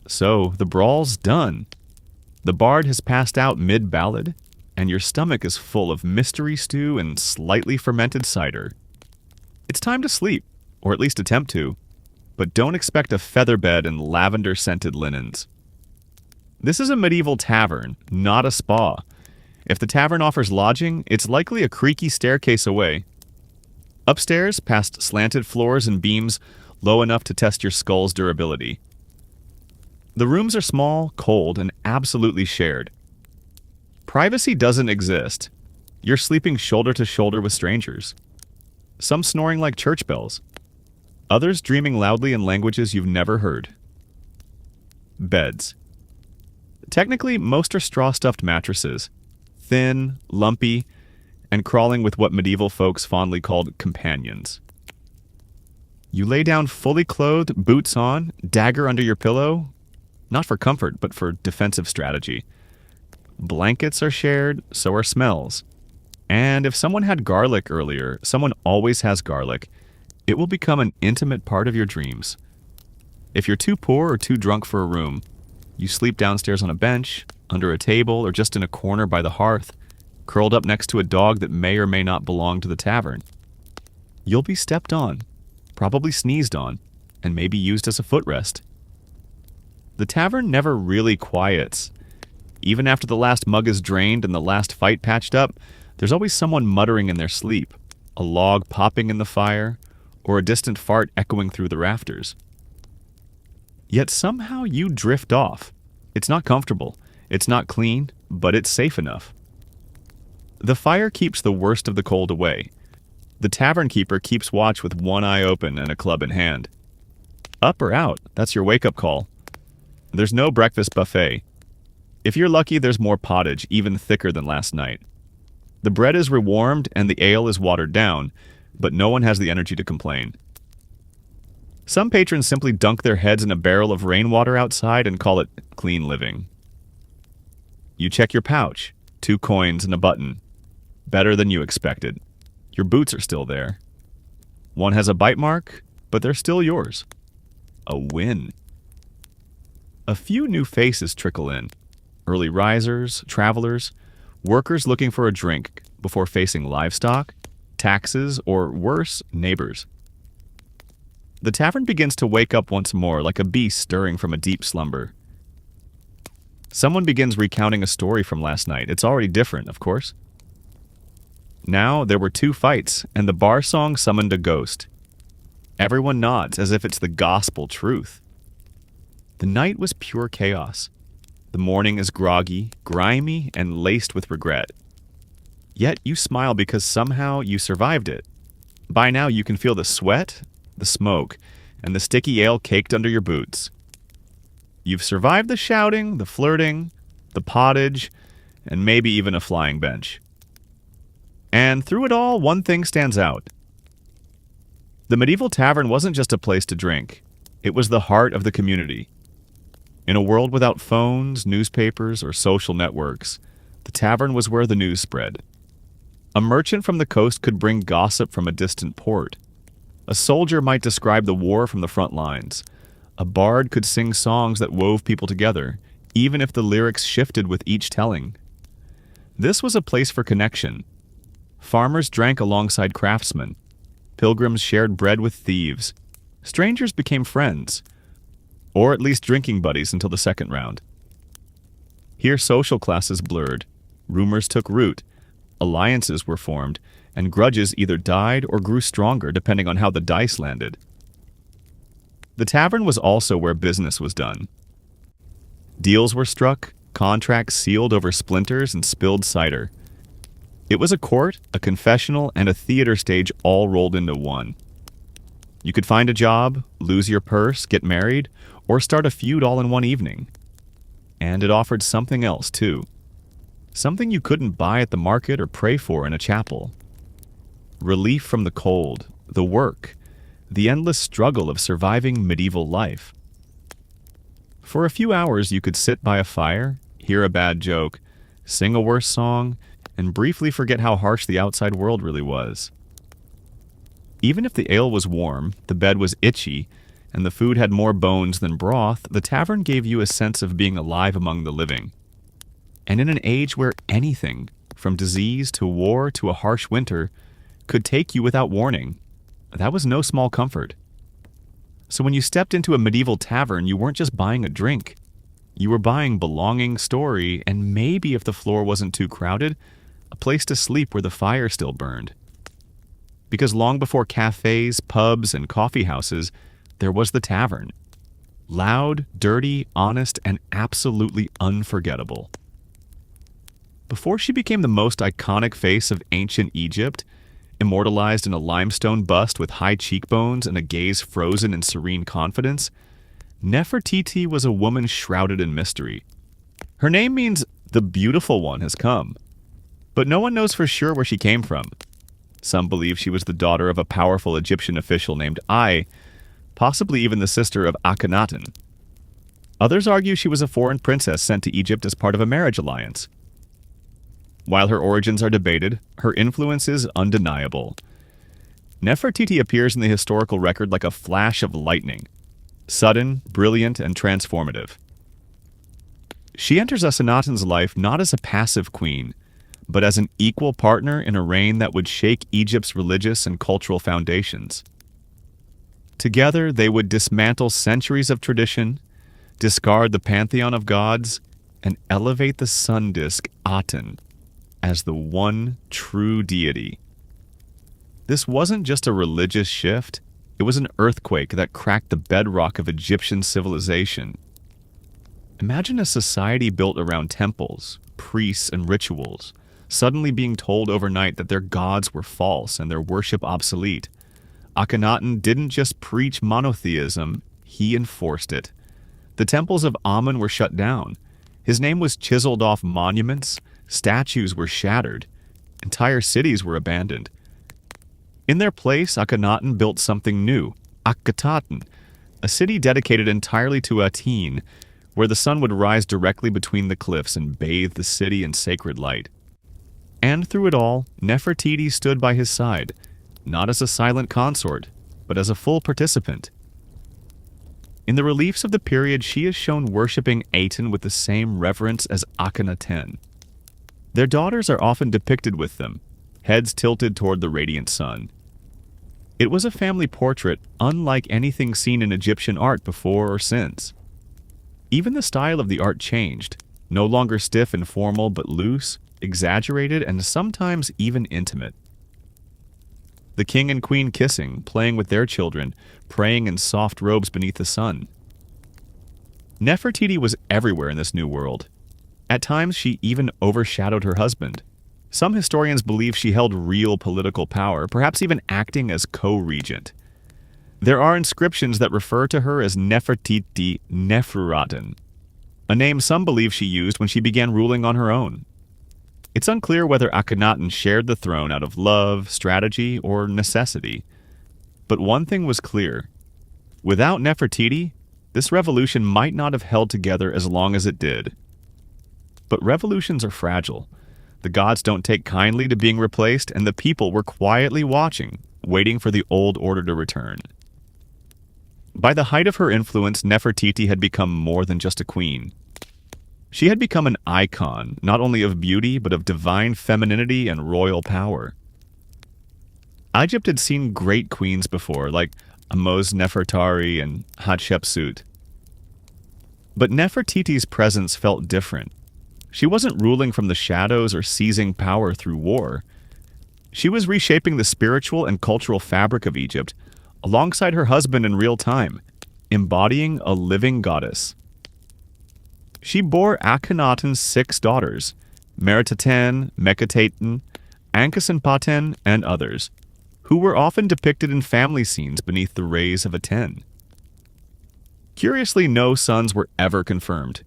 So, the brawl's done. The bard has passed out mid-ballad, and your stomach is full of mystery stew and slightly fermented cider. It's time to sleep, or at least attempt to, but don't expect a feather bed and lavender-scented linens. This is a medieval tavern, not a spa. If the tavern offers lodging, it's likely a creaky staircase away. Upstairs, past slanted floors and beams low enough to test your skull's durability. The rooms are small, cold, and absolutely shared. Privacy doesn't exist. You're sleeping shoulder to shoulder with strangers. Some snoring like church bells. Others dreaming loudly in languages you've never heard. Beds. Technically, most are straw-stuffed mattresses. Thin, lumpy, and crawling with what medieval folks fondly called companions. You lay down fully clothed, boots on, dagger under your pillow, not for comfort, but for defensive strategy. Blankets are shared, so are smells. And if someone had garlic earlier, someone always has garlic. It will become an intimate part of your dreams. If you're too poor or too drunk for a room, you sleep downstairs on a bench, under a table, or just in a corner by the hearth, curled up next to a dog that may or may not belong to the tavern. You'll be stepped on, probably sneezed on, and maybe used as a footrest. The tavern never really quiets. Even after the last mug is drained and the last fight patched up, there's always someone muttering in their sleep, a log popping in the fire, or a distant fart echoing through the rafters. Yet somehow you drift off. It's not comfortable, it's not clean, but it's safe enough. The fire keeps the worst of the cold away. The tavern keeper keeps watch with one eye open and a club in hand. Up or out, that's your wake-up call. There's no breakfast buffet. If you're lucky, there's more pottage, even thicker than last night. The bread is rewarmed and the ale is watered down, but no one has the energy to complain. Some patrons simply dunk their heads in a barrel of rainwater outside and call it clean living. You check your pouch, 2 coins and a button. Better than you expected. Your boots are still there. One has a bite mark, but they're still yours. A win. A few new faces trickle in. Early risers, travelers, workers looking for a drink before facing livestock, taxes, or worse, neighbors. The tavern begins to wake up once more like a beast stirring from a deep slumber. Someone begins recounting a story from last night. It's already different, of course. Now there were 2 fights, and the bar song summoned a ghost. Everyone nods as if it's the gospel truth. The night was pure chaos. The morning is groggy, grimy, and laced with regret. Yet you smile because somehow you survived it. By now you can feel the sweat, the smoke, and the sticky ale caked under your boots. You've survived the shouting, the flirting, the pottage, and maybe even a flying bench. And through it all, one thing stands out. The medieval tavern wasn't just a place to drink. It was the heart of the community. In a world without phones, newspapers, or social networks, the tavern was where the news spread. A merchant from the coast could bring gossip from a distant port. A soldier might describe the war from the front lines. A bard could sing songs that wove people together, even if the lyrics shifted with each telling. This was a place for connection. Farmers drank alongside craftsmen. Pilgrims shared bread with thieves. Strangers became friends, or at least drinking buddies until the second round. Here social classes blurred, rumors took root, alliances were formed, and grudges either died or grew stronger depending on how the dice landed. The tavern was also where business was done. Deals were struck, contracts sealed over splinters and spilled cider. It was a court, a confessional, and a theater stage all rolled into one. You could find a job, lose your purse, get married, or start a feud all in one evening. And it offered something else, too. Something you couldn't buy at the market or pray for in a chapel. Relief from the cold, the work, the endless struggle of surviving medieval life. For a few hours you could sit by a fire, hear a bad joke, sing a worse song, and briefly forget how harsh the outside world really was. Even if the ale was warm, the bed was itchy, and the food had more bones than broth, the tavern gave you a sense of being alive among the living. And in an age where anything, from disease to war to a harsh winter, could take you without warning, that was no small comfort. So when you stepped into a medieval tavern, you weren't just buying a drink. You were buying belonging, story, and maybe, if the floor wasn't too crowded, a place to sleep where the fire still burned. Because long before cafes, pubs, and coffee houses, there was the tavern. Loud, dirty, honest, and absolutely unforgettable. Before she became the most iconic face of ancient Egypt, immortalized in a limestone bust with high cheekbones and a gaze frozen in serene confidence, Nefertiti was a woman shrouded in mystery. Her name means the beautiful one has come, but no one knows for sure where she came from. Some believe she was the daughter of a powerful Egyptian official named Ai, possibly even the sister of Akhenaten. Others argue she was a foreign princess sent to Egypt as part of a marriage alliance. While her origins are debated, her influence is undeniable. Nefertiti appears in the historical record like a flash of lightning, sudden, brilliant, and transformative. She enters Akhenaten's life not as a passive queen, but as an equal partner in a reign that would shake Egypt's religious and cultural foundations. Together, they would dismantle centuries of tradition, discard the pantheon of gods, and elevate the sun disk Aten as the one true deity. This wasn't just a religious shift, it was an earthquake that cracked the bedrock of Egyptian civilization. Imagine a society built around temples, priests, and rituals, suddenly being told overnight that their gods were false and their worship obsolete. Akhenaten didn't just preach monotheism, he enforced it. The temples of Amun were shut down. His name was chiseled off monuments, statues were shattered, entire cities were abandoned. In their place, Akhenaten built something new, Akhetaten, a city dedicated entirely to Aten, where the sun would rise directly between the cliffs and bathe the city in sacred light. And through it all, Nefertiti stood by his side, not as a silent consort, but as a full participant. In the reliefs of the period, she is shown worshipping Aten with the same reverence as Akhenaten. Their daughters are often depicted with them, heads tilted toward the radiant sun. It was a family portrait unlike anything seen in Egyptian art before or since. Even the style of the art changed, no longer stiff and formal, but loose, exaggerated, and sometimes even intimate. The king and queen kissing, playing with their children, praying in soft robes beneath the sun. Nefertiti was everywhere in this new world. At times, she even overshadowed her husband. Some historians believe she held real political power, perhaps even acting as co-regent. There are inscriptions that refer to her as Nefertiti Neferraten, a name some believe she used when she began ruling on her own. It's unclear whether Akhenaten shared the throne out of love, strategy, or necessity. But one thing was clear. Without Nefertiti, this revolution might not have held together as long as it did. But revolutions are fragile. The gods don't take kindly to being replaced, and the people were quietly watching, waiting for the old order to return. By the height of her influence, Nefertiti had become more than just a queen. She had become an icon, not only of beauty, but of divine femininity and royal power. Egypt had seen great queens before, like Ahmose Nefertari and Hatshepsut. But Nefertiti's presence felt different. She wasn't ruling from the shadows or seizing power through war. She was reshaping the spiritual and cultural fabric of Egypt, alongside her husband in real time, embodying a living goddess. She bore Akhenaten's 6 daughters, Meritaten, Meketaten, Ankhesenpaten, and others, who were often depicted in family scenes beneath the rays of a 10. Curiously, no sons were ever confirmed.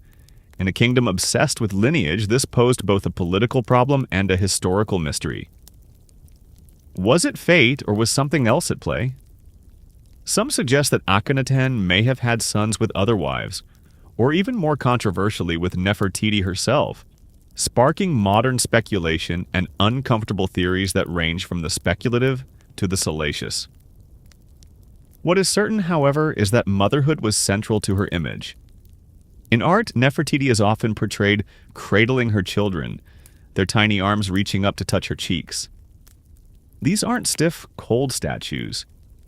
In a kingdom obsessed with lineage, this posed both a political problem and a historical mystery. Was it fate, or was something else at play? Some suggest that Akhenaten may have had sons with other wives, or even more controversially with Nefertiti herself, sparking modern speculation and uncomfortable theories that range from the speculative to the salacious. What is certain, however, is that motherhood was central to her image. In art, Nefertiti is often portrayed cradling her children, their tiny arms reaching up to touch her cheeks. These aren't stiff, cold statues.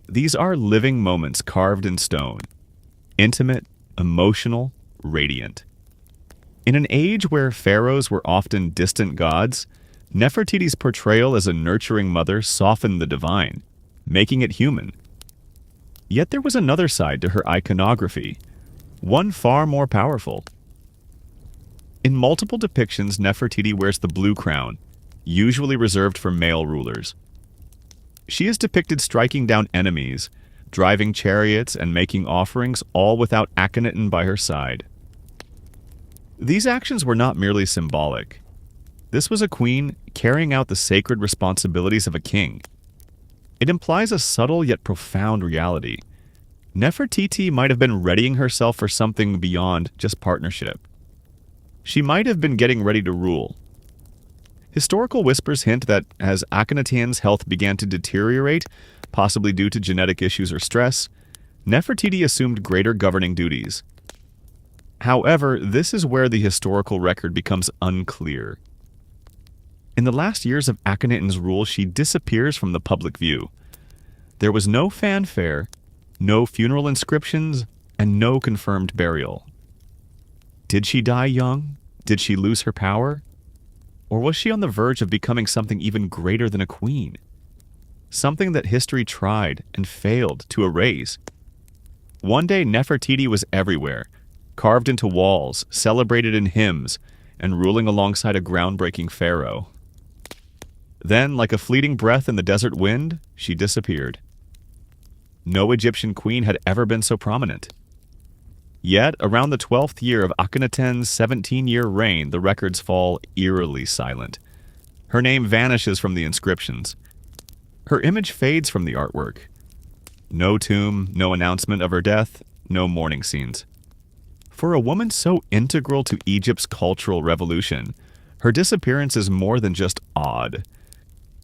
These are living moments carved in stone, intimate, emotional, radiant. In an age where pharaohs were often distant gods, Nefertiti's portrayal as a nurturing mother softened the divine, making it human. Yet there was another side to her iconography, one far more powerful. In multiple depictions, Nefertiti wears the blue crown, usually reserved for male rulers. She is depicted striking down enemies, driving chariots, and making offerings, all without Akhenaten by her side. These actions were not merely symbolic. This was a queen carrying out the sacred responsibilities of a king. It implies a subtle yet profound reality. Nefertiti might have been readying herself for something beyond just partnership. She might have been getting ready to rule. Historical whispers hint that as Akhenaten's health began to deteriorate, possibly due to genetic issues or stress, Nefertiti assumed greater governing duties. However, this is where the historical record becomes unclear. In the last years of Akhenaten's rule, she disappears from the public view. There was no fanfare, no funeral inscriptions, and no confirmed burial. Did she die young? Did she lose her power? Or was she on the verge of becoming something even greater than a queen? Something that history tried and failed to erase. One day, Nefertiti was everywhere, carved into walls, celebrated in hymns, and ruling alongside a groundbreaking pharaoh. Then, like a fleeting breath in the desert wind, she disappeared. No Egyptian queen had ever been so prominent. Yet, around the 12th year of Akhenaten's 17-year reign, the records fall eerily silent. Her name vanishes from the inscriptions. Her image fades from the artwork. No tomb, no announcement of her death, no mourning scenes. For a woman so integral to Egypt's cultural revolution, her disappearance is more than just odd.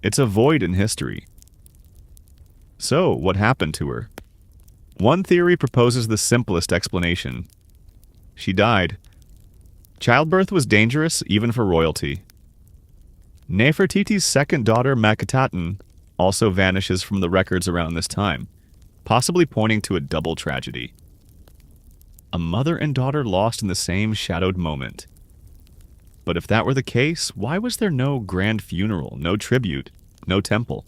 It's a void in history. So, what happened to her? One theory proposes the simplest explanation. She died. Childbirth was dangerous even for royalty. Nefertiti's second daughter, Meketaten, also vanishes from the records around this time, possibly pointing to a double tragedy. A mother and daughter lost in the same shadowed moment. But if that were the case, why was there no grand funeral, no tribute, no temple?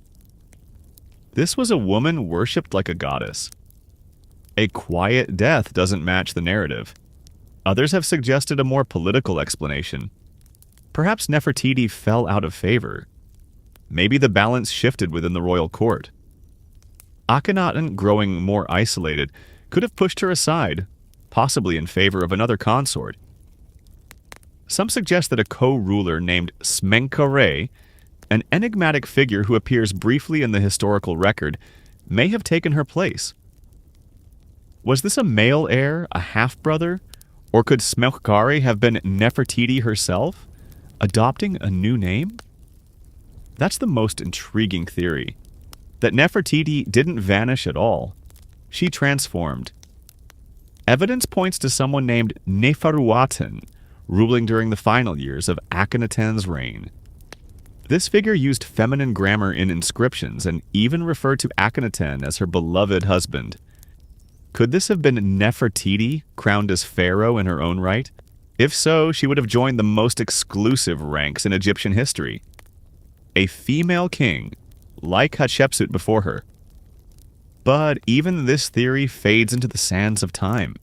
This was a woman worshipped like a goddess. A quiet death doesn't match the narrative. Others have suggested a more political explanation. Perhaps Nefertiti fell out of favor. Maybe the balance shifted within the royal court. Akhenaten, growing more isolated, could have pushed her aside, possibly in favor of another consort. Some suggest that a co-ruler named Smenkhare, an enigmatic figure who appears briefly in the historical record, may have taken her place. Was this a male heir, a half-brother, or could Smenkhare have been Nefertiti herself, adopting a new name? That's the most intriguing theory, that Nefertiti didn't vanish at all. She transformed. Evidence points to someone named Neferuaten, ruling during the final years of Akhenaten's reign. This figure used feminine grammar in inscriptions and even referred to Akhenaten as her beloved husband. Could this have been Nefertiti, crowned as pharaoh in her own right? If so, she would have joined the most exclusive ranks in Egyptian history. A female king, like Hatshepsut before her. But even this theory fades into the sands of time.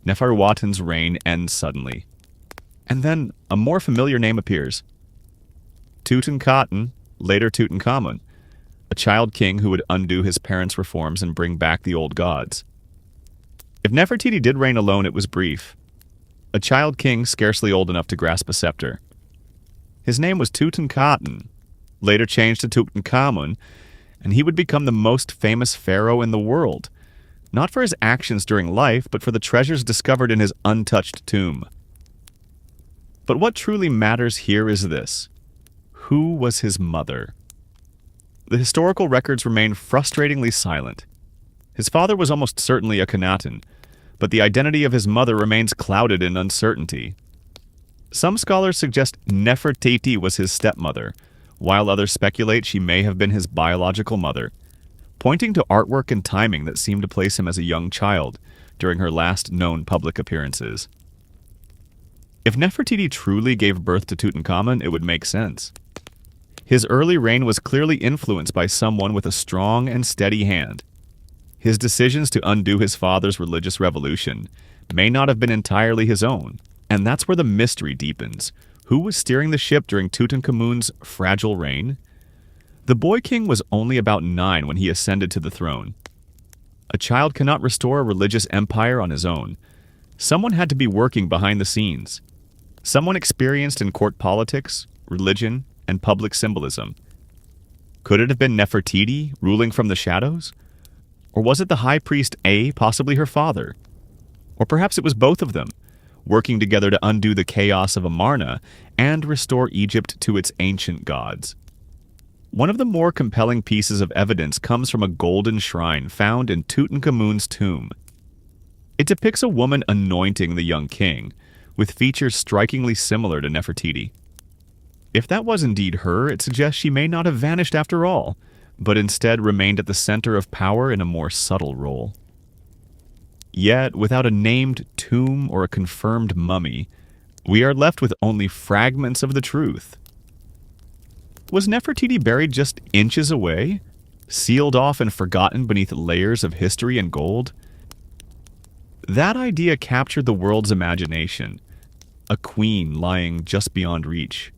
Neferuaten's reign ends suddenly. And then a more familiar name appears. Tutankhaten, later Tutankhamun, a child king who would undo his parents' reforms and bring back the old gods. If Nefertiti did reign alone, it was brief. A child king scarcely old enough to grasp a scepter. His name was Tutankhaten, later changed to Tutankhamun, and he would become the most famous pharaoh in the world, not for his actions during life, but for the treasures discovered in his untouched tomb. But what truly matters here is this. Who was his mother? The historical records remain frustratingly silent. His father was almost certainly Akhenaten, but the identity of his mother remains clouded in uncertainty. Some scholars suggest Nefertiti was his stepmother, while others speculate she may have been his biological mother, pointing to artwork and timing that seem to place him as a young child during her last known public appearances. If Nefertiti truly gave birth to Tutankhamun, it would make sense. His early reign was clearly influenced by someone with a strong and steady hand. His decisions to undo his father's religious revolution may not have been entirely his own, and that's where the mystery deepens. Who was steering the ship during Tutankhamun's fragile reign? The boy king was only about 9 when he ascended to the throne. A child cannot restore a religious empire on his own. Someone had to be working behind the scenes. Someone experienced in court politics, religion, and public symbolism. Could it have been Nefertiti, ruling from the shadows? Or was it the high priest possibly her father? Or perhaps it was both of them, working together to undo the chaos of Amarna and restore Egypt to its ancient gods. One of the more compelling pieces of evidence comes from a golden shrine found in Tutankhamun's tomb. It depicts a woman anointing the young king, with features strikingly similar to Nefertiti. If that was indeed her, it suggests she may not have vanished after all, but instead remained at the center of power in a more subtle role. Yet, without a named tomb or a confirmed mummy, we are left with only fragments of the truth. Was Nefertiti buried just inches away, sealed off and forgotten beneath layers of history and gold? That idea captured the world's imagination, a queen lying just beyond reach.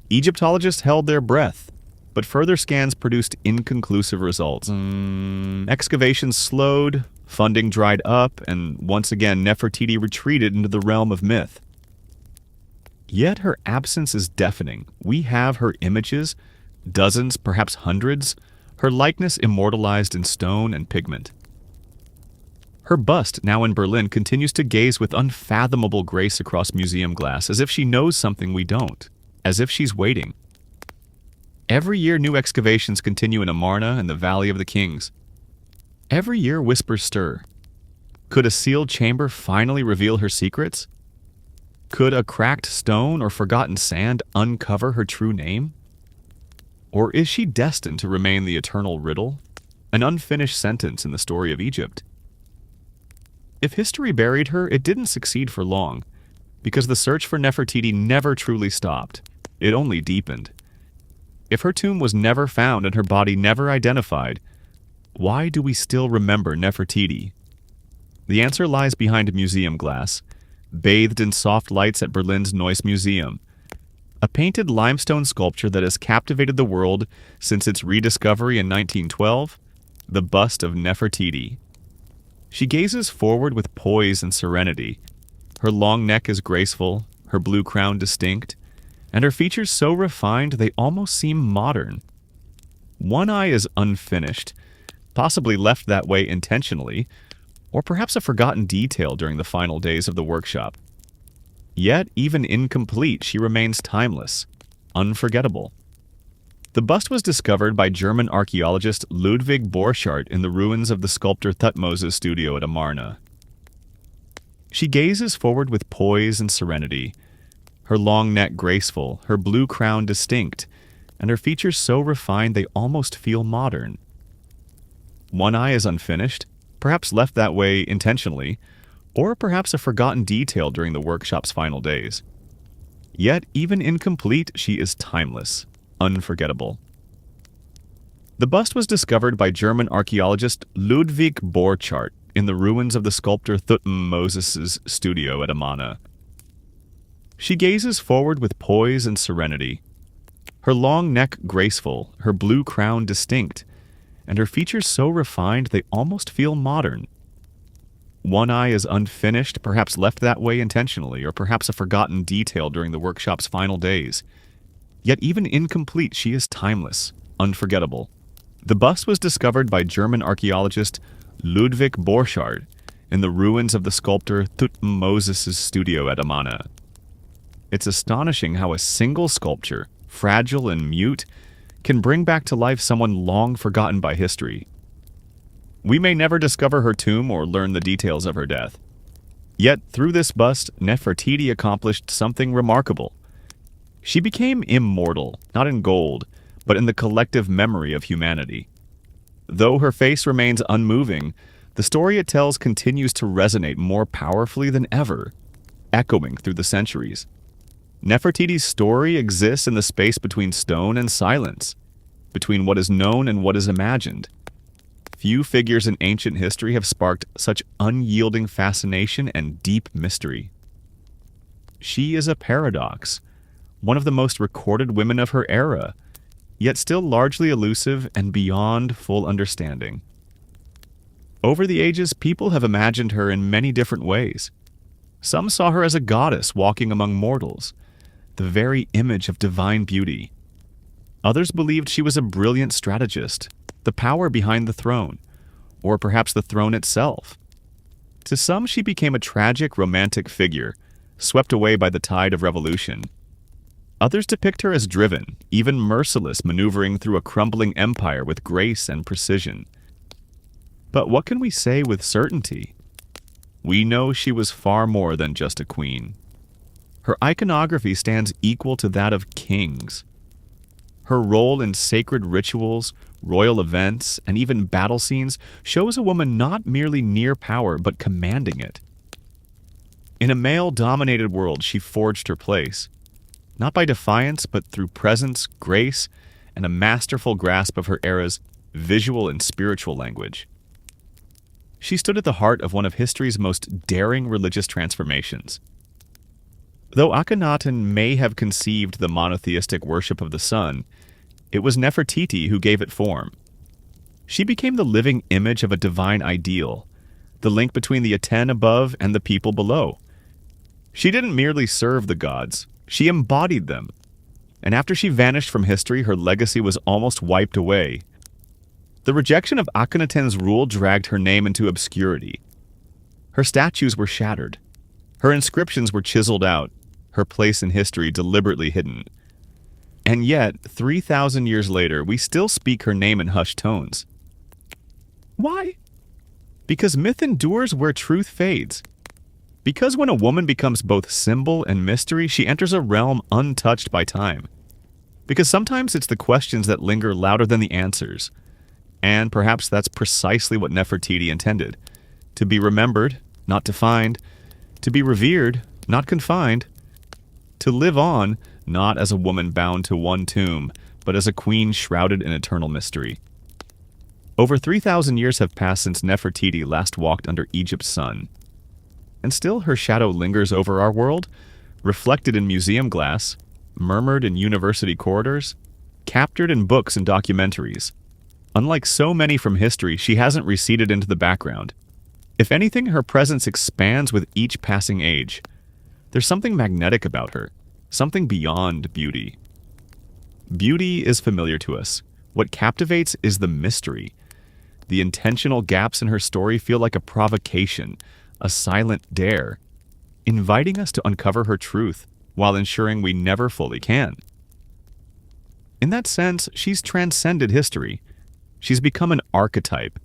Egyptologists held their breath, but further scans produced inconclusive results. Excavations slowed, funding dried up, and once again Nefertiti retreated into the realm of myth. Yet her absence is deafening. We have her images, dozens, perhaps hundreds, her likeness immortalized in stone and pigment. Her bust, now in Berlin, continues to gaze with unfathomable grace across museum glass, as if she knows something we don't, as if she's waiting. Every year new excavations continue in Amarna and the Valley of the Kings. Every year whispers stir. Could a sealed chamber finally reveal her secrets? Could a cracked stone or forgotten sand uncover her true name? Or is she destined to remain the eternal riddle, an unfinished sentence in the story of Egypt? If history buried her, it didn't succeed for long, because the search for Nefertiti never truly stopped. It only deepened. If her tomb was never found and her body never identified, why do we still remember Nefertiti? The answer lies behind museum glass, bathed in soft lights at Berlin's Neues Museum, a painted limestone sculpture that has captivated the world since its rediscovery in 1912, the bust of Nefertiti. She gazes forward with poise and serenity. Her long neck is graceful, her blue crown distinct, and her features so refined they almost seem modern. One eye is unfinished, possibly left that way intentionally, or perhaps a forgotten detail during the final days of the workshop. Yet, even incomplete, she remains timeless, unforgettable. The bust was discovered by German archaeologist Ludwig Borchardt in the ruins of the sculptor Thutmose's studio at Amarna. She gazes forward with poise and serenity, her long neck graceful, her blue crown distinct, and her features so refined they almost feel modern. One eye is unfinished, perhaps left that way intentionally, or perhaps a forgotten detail during the workshop's final days. Yet, even incomplete, she is timeless, unforgettable. The bust was discovered by German archaeologist Ludwig Borchardt in the ruins of the sculptor Thutmoses' studio at Amarna. She gazes forward with poise and serenity, her long neck graceful, her blue crown distinct, and her features so refined they almost feel modern. One eye is unfinished, perhaps left that way intentionally, or perhaps a forgotten detail during the workshop's final days. Yet even incomplete, she is timeless, unforgettable. The bust was discovered by German archaeologist Ludwig Borchardt in the ruins of the sculptor Thutmoses' studio at Amarna. It's astonishing how a single sculpture, fragile and mute, can bring back to life someone long forgotten by history. We may never discover her tomb or learn the details of her death. Yet, through this bust, Nefertiti accomplished something remarkable. She became immortal, not in gold, but in the collective memory of humanity. Though her face remains unmoving, the story it tells continues to resonate more powerfully than ever, echoing through the centuries. Nefertiti's story exists in the space between stone and silence, between what is known and what is imagined. Few figures in ancient history have sparked such unyielding fascination and deep mystery. She is a paradox, one of the most recorded women of her era, yet still largely elusive and beyond full understanding. Over the ages, people have imagined her in many different ways. Some saw her as a goddess walking among mortals, the very image of divine beauty. Others believed she was a brilliant strategist, the power behind the throne, or perhaps the throne itself. To some, she became a tragic, romantic figure, swept away by the tide of revolution. Others depict her as driven, even merciless, maneuvering through a crumbling empire with grace and precision. But what can we say with certainty? We know she was far more than just a queen. Her iconography stands equal to that of kings. Her role in sacred rituals, royal events, and even battle scenes shows a woman not merely near power, but commanding it. In a male-dominated world, she forged her place, not by defiance, but through presence, grace, and a masterful grasp of her era's visual and spiritual language. She stood at the heart of one of history's most daring religious transformations. Though Akhenaten may have conceived the monotheistic worship of the sun, it was Nefertiti who gave it form. She became the living image of a divine ideal, the link between the Aten above and the people below. She didn't merely serve the gods, she embodied them. And after she vanished from history, her legacy was almost wiped away. The rejection of Akhenaten's rule dragged her name into obscurity. Her statues were shattered. Her inscriptions were chiseled out, her place in history deliberately hidden. And yet, 3,000 years later, we still speak her name in hushed tones. Why? Because myth endures where truth fades. Because when a woman becomes both symbol and mystery, she enters a realm untouched by time. Because sometimes it's the questions that linger louder than the answers. And perhaps that's precisely what Nefertiti intended. To be remembered, not defined. To be revered, not confined. To live on, not as a woman bound to one tomb, but as a queen shrouded in eternal mystery. Over 3,000 years have passed since Nefertiti last walked under Egypt's sun. And still her shadow lingers over our world, reflected in museum glass, murmured in university corridors, captured in books and documentaries. Unlike so many from history, she hasn't receded into the background. If anything, her presence expands with each passing age. There's something magnetic about her, something beyond beauty. Beauty is familiar to us. What captivates is the mystery. The intentional gaps in her story feel like a provocation, a silent dare, inviting us to uncover her truth while ensuring we never fully can. In that sense, she's transcended history. She's become an archetype.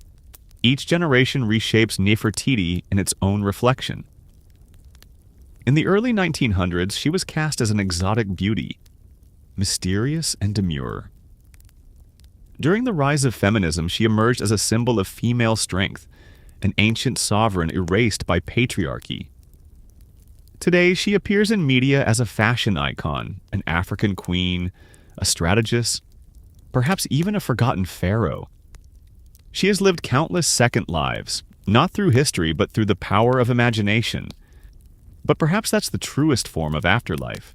Each generation reshapes Nefertiti in its own reflection. In the early 1900s, she was cast as an exotic beauty, mysterious and demure. During the rise of feminism, she emerged as a symbol of female strength, an ancient sovereign erased by patriarchy. Today, she appears in media as a fashion icon, an African queen, a strategist, perhaps even a forgotten pharaoh. She has lived countless second lives, not through history, but through the power of imagination. But perhaps that's the truest form of afterlife.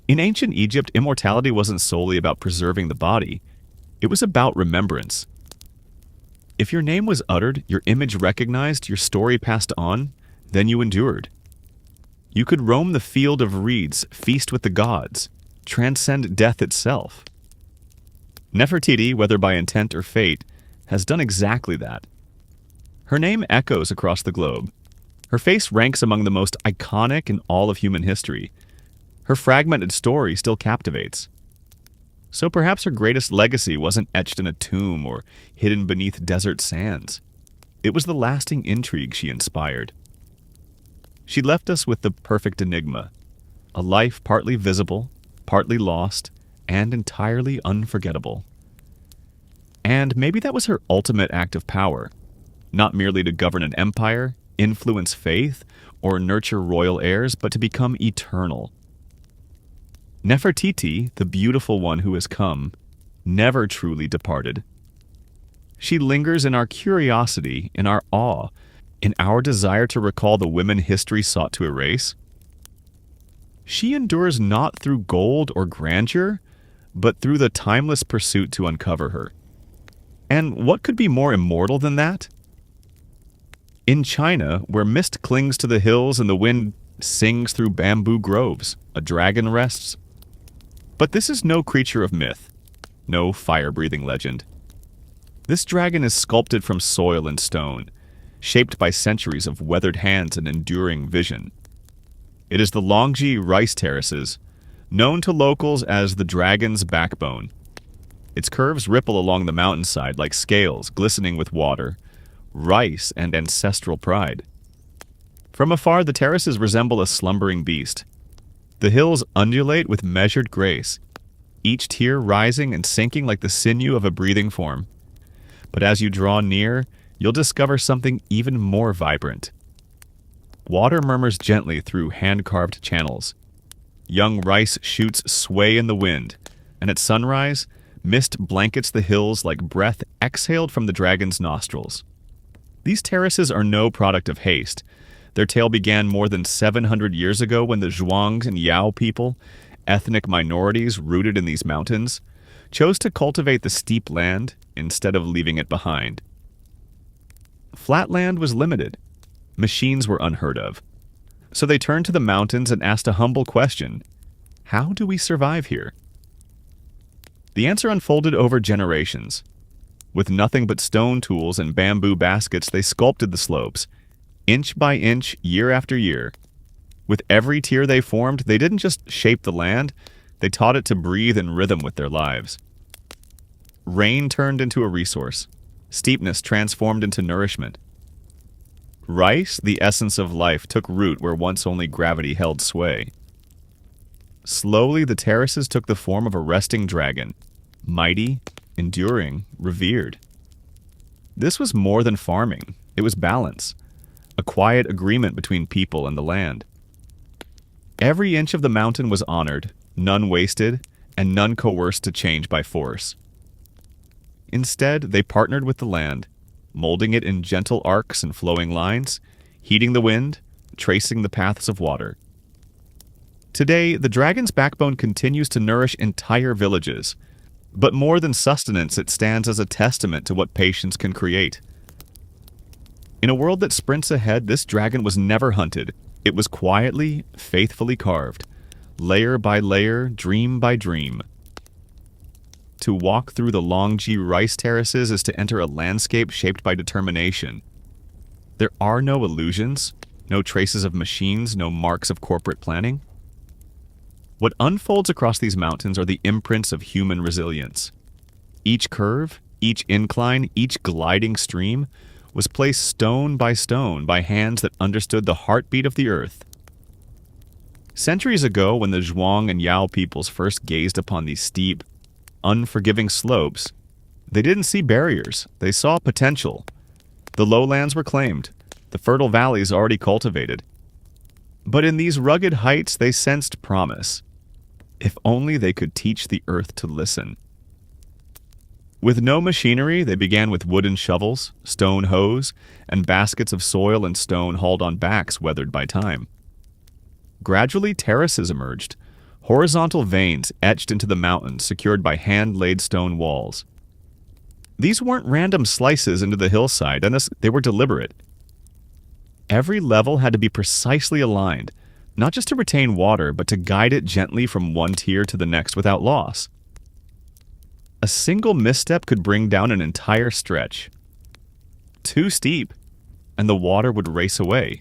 In ancient Egypt, immortality wasn't solely about preserving the body. It was about remembrance. If your name was uttered, your image recognized, your story passed on, then you endured. You could roam the field of reeds, feast with the gods, transcend death itself. Nefertiti, whether by intent or fate, has done exactly that. Her name echoes across the globe. Her face ranks among the most iconic in all of human history. Her fragmented story still captivates. So perhaps her greatest legacy wasn't etched in a tomb or hidden beneath desert sands. It was the lasting intrigue she inspired. She left us with the perfect enigma, a life partly visible, partly lost, and entirely unforgettable. And maybe that was her ultimate act of power, not merely to govern an empire, influence faith, or nurture royal heirs, but to become eternal. Nefertiti, the beautiful one who has come, never truly departed. She lingers in our curiosity, in our awe, in our desire to recall the women history sought to erase. She endures not through gold or grandeur, but through the timeless pursuit to uncover her. And what could be more immortal than that? In China, where mist clings to the hills and the wind sings through bamboo groves, a dragon rests. But this is no creature of myth, no fire-breathing legend. This dragon is sculpted from soil and stone, shaped by centuries of weathered hands and enduring vision. It is the Longji rice terraces, known to locals as the dragon's backbone. Its curves ripple along the mountainside like scales glistening with water, rice, and ancestral pride. From afar, the terraces resemble a slumbering beast. The hills undulate with measured grace, each tier rising and sinking like the sinew of a breathing form. But as you draw near, you'll discover something even more vibrant. Water murmurs gently through hand-carved channels. Young rice shoots sway in the wind, and at sunrise, mist blankets the hills like breath exhaled from the dragon's nostrils. These terraces are no product of haste. Their tale began more than 700 years ago when the Zhuang and Yao people, ethnic minorities rooted in these mountains, chose to cultivate the steep land instead of leaving it behind. Flat land was limited. Machines were unheard of. So they turned to the mountains and asked a humble question: how do we survive here? The answer unfolded over generations. With nothing but stone tools and bamboo baskets, they sculpted the slopes, inch by inch, year after year. With every tier they formed, they didn't just shape the land, they taught it to breathe in rhythm with their lives. Rain turned into a resource. Steepness transformed into nourishment. Rice, the essence of life, took root where once only gravity held sway. Slowly, the terraces took the form of a resting dragon, mighty, enduring, revered. This was more than farming. It was balance, a quiet agreement between people and the land. Every inch of the mountain was honored, none wasted, and none coerced to change by force. Instead, they partnered with the land, molding it in gentle arcs and flowing lines, heating the wind, tracing the paths of water. Today, the dragon's backbone continues to nourish entire villages, but more than sustenance, it stands as a testament to what patience can create. In a world that sprints ahead, this dragon was never hunted. It was quietly, faithfully carved, layer by layer, dream by dream. To walk through the Longji rice terraces is to enter a landscape shaped by determination. There are no illusions, no traces of machines, no marks of corporate planning. What unfolds across these mountains are the imprints of human resilience. Each curve, each incline, each gliding stream was placed stone by hands that understood the heartbeat of the earth. Centuries ago, when the Zhuang and Yao peoples first gazed upon these steep, unforgiving slopes, they didn't see barriers, they saw potential. The lowlands were claimed, the fertile valleys already cultivated. But in these rugged heights they sensed promise. If only they could teach the earth to listen. With no machinery, they began with wooden shovels, stone hoes, and baskets of soil and stone hauled on backs weathered by time. Gradually, terraces emerged, horizontal veins etched into the mountains secured by hand-laid stone walls. These weren't random slices into the hillside, and they were deliberate. Every level had to be precisely aligned, not just to retain water, but to guide it gently from one tier to the next without loss. A single misstep could bring down an entire stretch. Too steep, and the water would race away.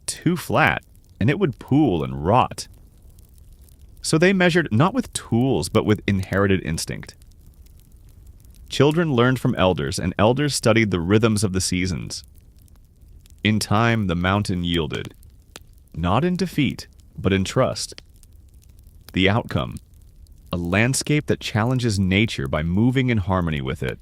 Too flat, and it would pool and rot. So they measured not with tools, but with inherited instinct. Children learned from elders, and elders studied the rhythms of the seasons. In time, the mountain yielded. Not in defeat, but in trust. The outcome: a landscape that challenges nature by moving in harmony with it.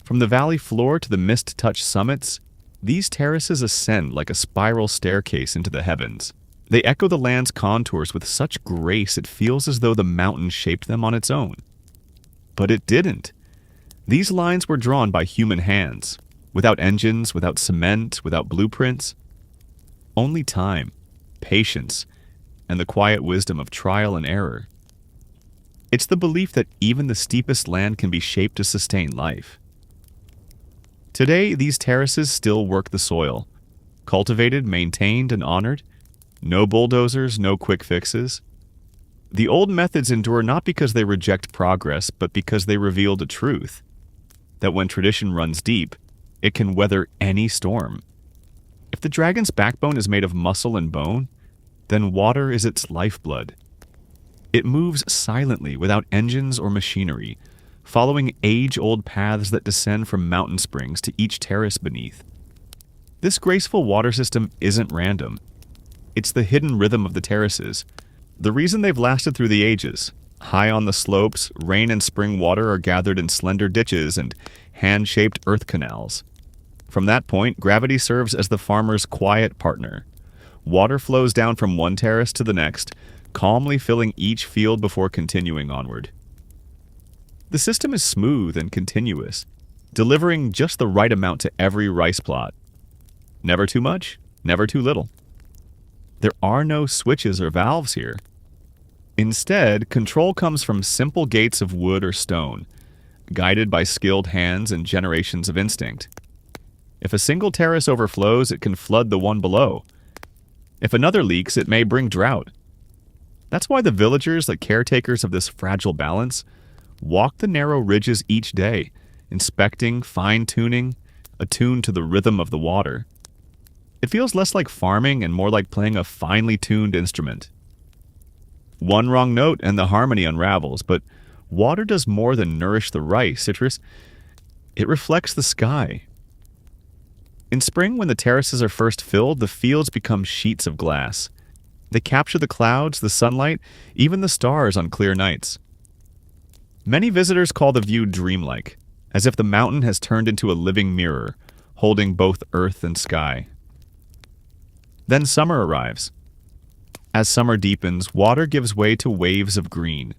From the valley floor to the mist-touched summits, these terraces ascend like a spiral staircase into the heavens. They echo the land's contours with such grace it feels as though the mountain shaped them on its own. But it didn't. These lines were drawn by human hands, without engines, without cement, without blueprints. Only time, patience, and the quiet wisdom of trial and error. It's the belief that even the steepest land can be shaped to sustain life. Today, these terraces still work the soil, cultivated, maintained, and honored. No bulldozers, no quick fixes. The old methods endure not because they reject progress, but because they revealed a truth: that when tradition runs deep, it can weather any storm. If the dragon's backbone is made of muscle and bone, then water is its lifeblood. It moves silently, without engines or machinery, following age-old paths that descend from mountain springs to each terrace beneath. This graceful water system isn't random. It's the hidden rhythm of the terraces, the reason they've lasted through the ages. High on the slopes, rain and spring water are gathered in slender ditches and hand-shaped earth canals. From that point, gravity serves as the farmer's quiet partner. Water flows down from one terrace to the next, calmly filling each field before continuing onward. The system is smooth and continuous, delivering just the right amount to every rice plot. Never too much, never too little. There are no switches or valves here. Instead, control comes from simple gates of wood or stone, guided by skilled hands and generations of instinct. If a single terrace overflows, it can flood the one below. If another leaks, it may bring drought. That's why the villagers, the caretakers of this fragile balance, walk the narrow ridges each day, inspecting, fine-tuning, attuned to the rhythm of the water. It feels less like farming and more like playing a finely tuned instrument. One wrong note and the harmony unravels, but water does more than nourish the rice. It reflects the sky. In spring, when the terraces are first filled, the fields become sheets of glass. They capture the clouds, the sunlight, even the stars on clear nights. Many visitors call the view dreamlike, as if the mountain has turned into a living mirror, holding both earth and sky. Then summer arrives. As summer deepens, water gives way to waves of green.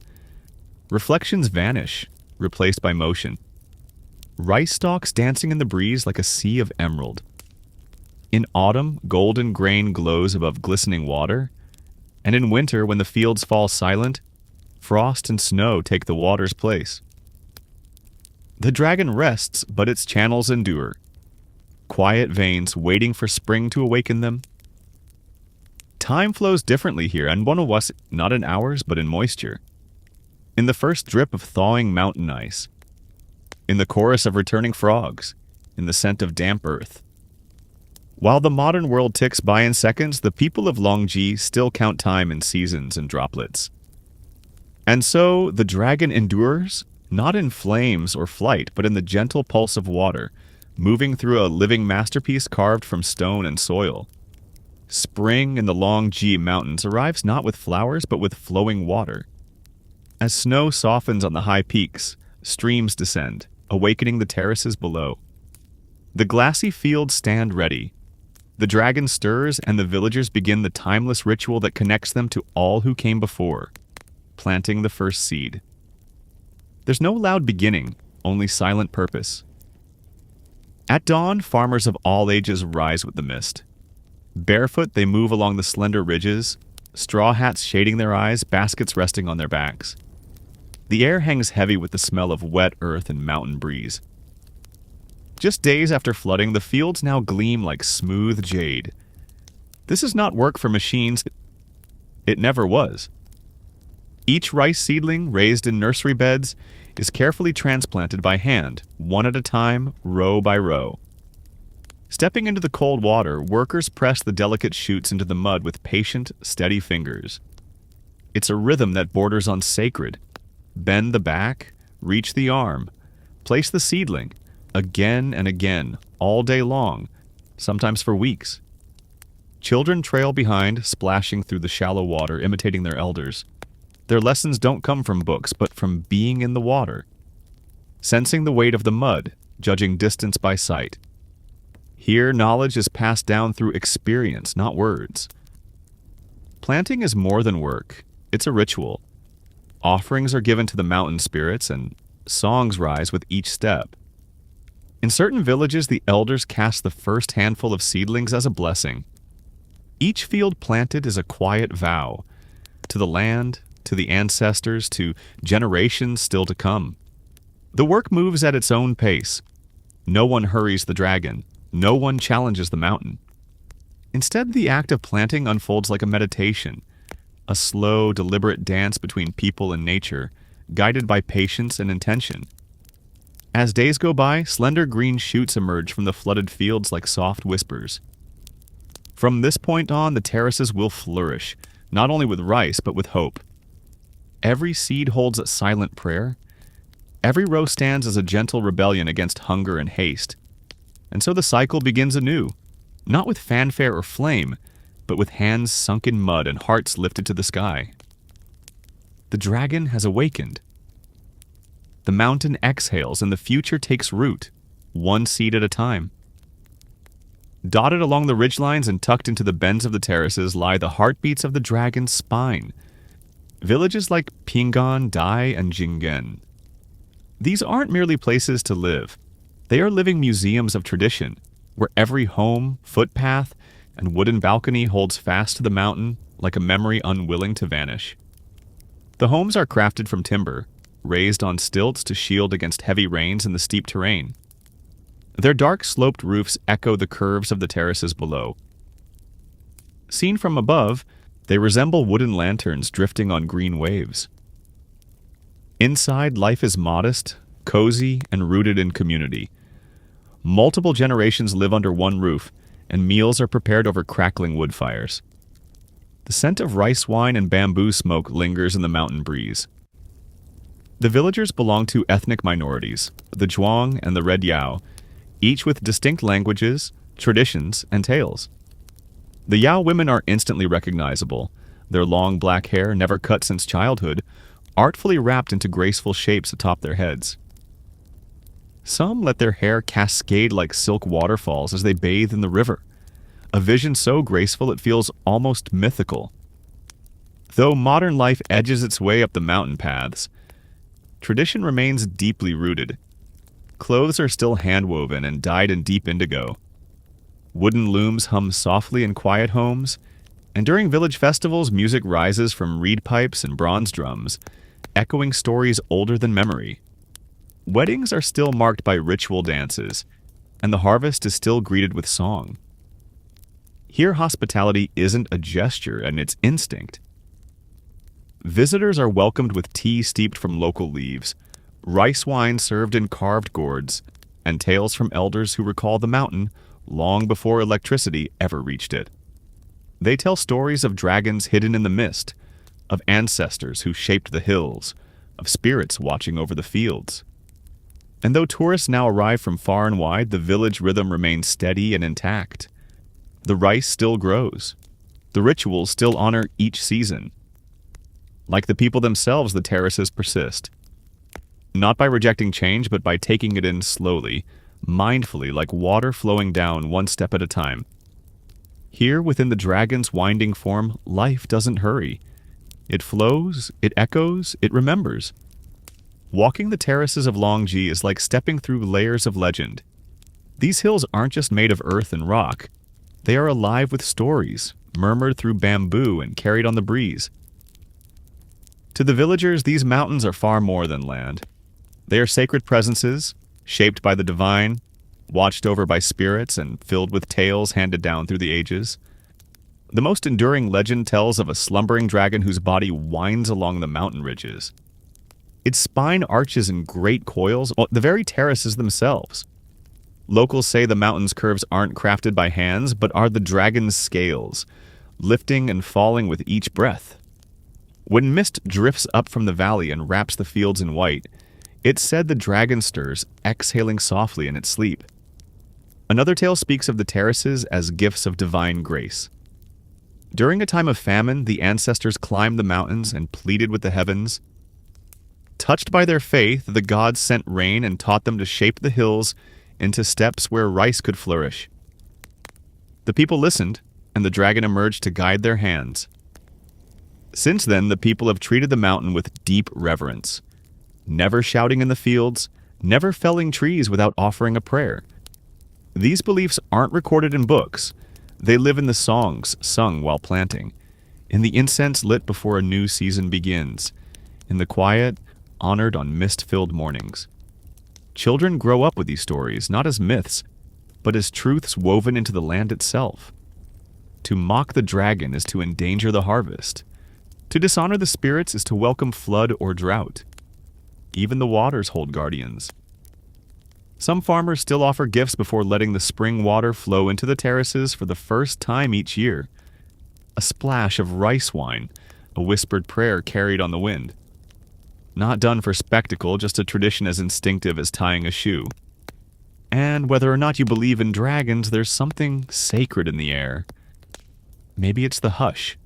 Reflections vanish, replaced by motion. Rice stalks dancing in the breeze like a sea of emerald. In autumn, golden grain glows above glistening water, and in winter, when the fields fall silent, frost and snow take the water's place. The dragon rests, but its channels endure. Quiet veins waiting for spring to awaken them. Time flows differently here, and one of us not in hours, but in moisture. In the first drip of thawing mountain ice. In the chorus of returning frogs. In the scent of damp earth. While the modern world ticks by in seconds, the people of Longji still count time in seasons and droplets. And so, the dragon endures, not in flames or flight, but in the gentle pulse of water, moving through a living masterpiece carved from stone and soil. Spring in the Longji Mountains arrives not with flowers, but with flowing water. As snow softens on the high peaks, streams descend, awakening the terraces below. The glassy fields stand ready. The dragon stirs, and the villagers begin the timeless ritual that connects them to all who came before, planting the first seed. There's no loud beginning, only silent purpose. At dawn, farmers of all ages rise with the mist. Barefoot, they move along the slender ridges, straw hats shading their eyes, baskets resting on their backs. The air hangs heavy with the smell of wet earth and mountain breeze. Just days after flooding, the fields now gleam like smooth jade. This is not work for machines. It never was. Each rice seedling, raised in nursery beds, is carefully transplanted by hand, one at a time, row by row. Stepping into the cold water, workers press the delicate shoots into the mud with patient, steady fingers. It's a rhythm that borders on sacred. Bend the back, reach the arm, place the seedling, again and again, all day long, sometimes for weeks. Children trail behind, splashing through the shallow water, imitating their elders. Their lessons don't come from books, but from being in the water. Sensing the weight of the mud, judging distance by sight. Here, knowledge is passed down through experience, not words. Planting is more than work. It's a ritual. Offerings are given to the mountain spirits, and songs rise with each step. In certain villages, the elders cast the first handful of seedlings as a blessing. Each field planted is a quiet vow, to the land, to the ancestors, to generations still to come. The work moves at its own pace. No one hurries the dragon. No one challenges the mountain. Instead, the act of planting unfolds like a meditation, a slow, deliberate dance between people and nature, guided by patience and intention. As days go by, slender green shoots emerge from the flooded fields like soft whispers. From this point on, the terraces will flourish, not only with rice, but with hope. Every seed holds a silent prayer. Every row stands as a gentle rebellion against hunger and haste. And so the cycle begins anew, not with fanfare or flame, but with hands sunk in mud and hearts lifted to the sky. The dragon has awakened. The mountain exhales and the future takes root, one seed at a time. Dotted along the ridgelines and tucked into the bends of the terraces lie the heartbeats of the dragon's spine. Villages like Pingan, Dai, and Jingen. These aren't merely places to live. They are living museums of tradition, where every home, footpath, and wooden balcony holds fast to the mountain like a memory unwilling to vanish. The homes are crafted from timber, raised on stilts to shield against heavy rains in the steep terrain. Their dark sloped roofs echo the curves of the terraces below. Seen from above, they resemble wooden lanterns drifting on green waves. Inside, life is modest, cozy, and rooted in community. Multiple generations live under one roof, and meals are prepared over crackling wood fires. The scent of rice wine and bamboo smoke lingers in the mountain breeze. The villagers belong to ethnic minorities, the Zhuang and the Red Yao, each with distinct languages, traditions, and tales. The Yao women are instantly recognizable, their long black hair, never cut since childhood, artfully wrapped into graceful shapes atop their heads. Some let their hair cascade like silk waterfalls as they bathe in the river, a vision so graceful it feels almost mythical. Though modern life edges its way up the mountain paths, tradition remains deeply rooted. Clothes are still hand-woven and dyed in deep indigo. Wooden looms hum softly in quiet homes, and during village festivals, music rises from reed pipes and bronze drums, echoing stories older than memory. Weddings are still marked by ritual dances, and the harvest is still greeted with song. Here, hospitality isn't a gesture, and it's instinct. Visitors are welcomed with tea steeped from local leaves, rice wine served in carved gourds, and tales from elders who recall the mountain long before electricity ever reached it. They tell stories of dragons hidden in the mist, of ancestors who shaped the hills, of spirits watching over the fields. And though tourists now arrive from far and wide, the village rhythm remains steady and intact. The rice still grows. The rituals still honor each season. Like the people themselves, the terraces persist. Not by rejecting change, but by taking it in slowly, mindfully, like water flowing down one step at a time. Here, within the dragon's winding form, life doesn't hurry. It flows, it echoes, it remembers. Walking the terraces of Longji is like stepping through layers of legend. These hills aren't just made of earth and rock. They are alive with stories, murmured through bamboo and carried on the breeze. To the villagers, these mountains are far more than land. They are sacred presences, shaped by the divine, watched over by spirits, and filled with tales handed down through the ages. The most enduring legend tells of a slumbering dragon whose body winds along the mountain ridges. Its spine arches in great coils, the very terraces themselves. Locals say the mountain's curves aren't crafted by hands, but are the dragon's scales, lifting and falling with each breath. When mist drifts up from the valley and wraps the fields in white, it's said the dragon stirs, exhaling softly in its sleep. Another tale speaks of the terraces as gifts of divine grace. During a time of famine, the ancestors climbed the mountains and pleaded with the heavens. Touched by their faith, the gods sent rain and taught them to shape the hills into steps where rice could flourish. The people listened, and the dragon emerged to guide their hands. Since then, the people have treated the mountain with deep reverence, never shouting in the fields, never felling trees without offering a prayer. These beliefs aren't recorded in books. They live in the songs sung while planting, in the incense lit before a new season begins, in the quiet honored on mist-filled mornings. Children grow up with these stories, not as myths, but as truths woven into the land itself. To mock the dragon is to endanger the harvest. To dishonor the spirits is to welcome flood or drought. Even the waters hold guardians. Some farmers still offer gifts before letting the spring water flow into the terraces for the first time each year. A splash of rice wine, a whispered prayer carried on the wind. Not done for spectacle, just a tradition as instinctive as tying a shoe. And whether or not you believe in dragons, there's something sacred in the air. Maybe it's the hush.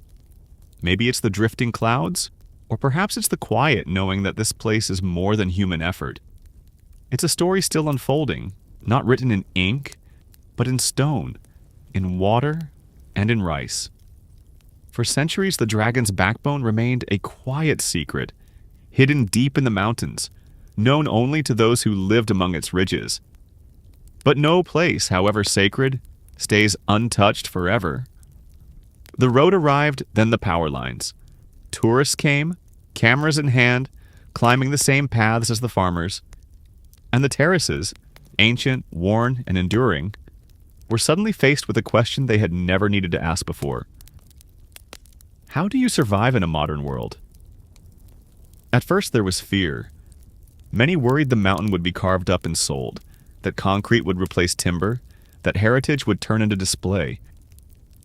Maybe it's the drifting clouds. Or perhaps it's the quiet, knowing that this place is more than human effort. It's a story still unfolding, not written in ink, but in stone, in water, and in rice. For centuries, the dragon's backbone remained a quiet secret, hidden deep in the mountains, known only to those who lived among its ridges. But no place, however sacred, stays untouched forever. The road arrived, then the power lines. Tourists came, cameras in hand, climbing the same paths as the farmers. And the terraces, ancient, worn, and enduring, were suddenly faced with a question they had never needed to ask before. How do you survive in a modern world? At first there was fear. Many worried the mountain would be carved up and sold, that concrete would replace timber, that heritage would turn into display.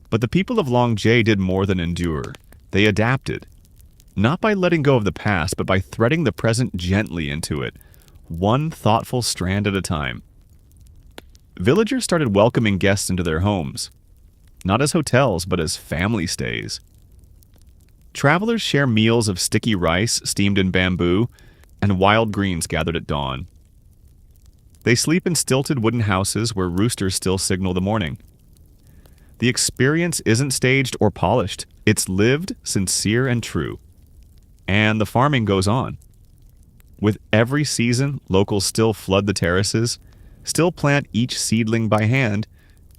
But the people of Longji did more than endure. They adapted. Not by letting go of the past, but by threading the present gently into it, one thoughtful strand at a time. Villagers started welcoming guests into their homes, not as hotels, but as family stays. Travelers share meals of sticky rice steamed in bamboo and wild greens gathered at dawn. They sleep in stilted wooden houses where roosters still signal the morning. The experience isn't staged or polished. It's lived, sincere, and true. And the farming goes on. With every season, locals still flood the terraces, still plant each seedling by hand,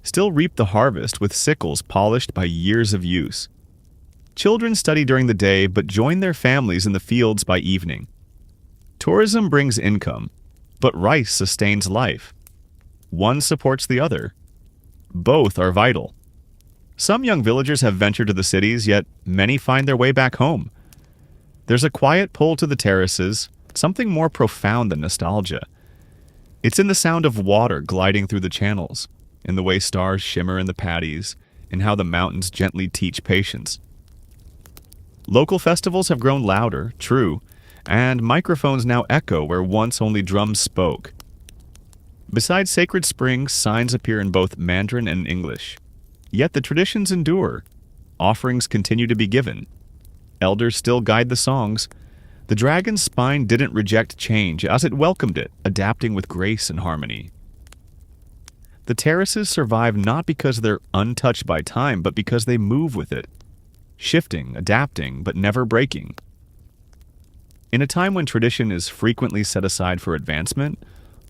still reap the harvest with sickles polished by years of use. Children study during the day but join their families in the fields by evening. Tourism brings income, but rice sustains life. One supports the other. Both are vital. Some young villagers have ventured to the cities, yet many find their way back home. There's a quiet pull to the terraces, something more profound than nostalgia. It's in the sound of water gliding through the channels, in the way stars shimmer in the paddies, in how the mountains gently teach patience. Local festivals have grown louder, true, and microphones now echo where once only drums spoke. Beside sacred springs, signs appear in both Mandarin and English. Yet the traditions endure. Offerings continue to be given. Elders still guide the songs. The dragon's spine didn't reject change as it welcomed it, adapting with grace and harmony. The terraces survive not because they're untouched by time, but because they move with it, shifting, adapting, but never breaking. In a time when tradition is frequently set aside for advancement,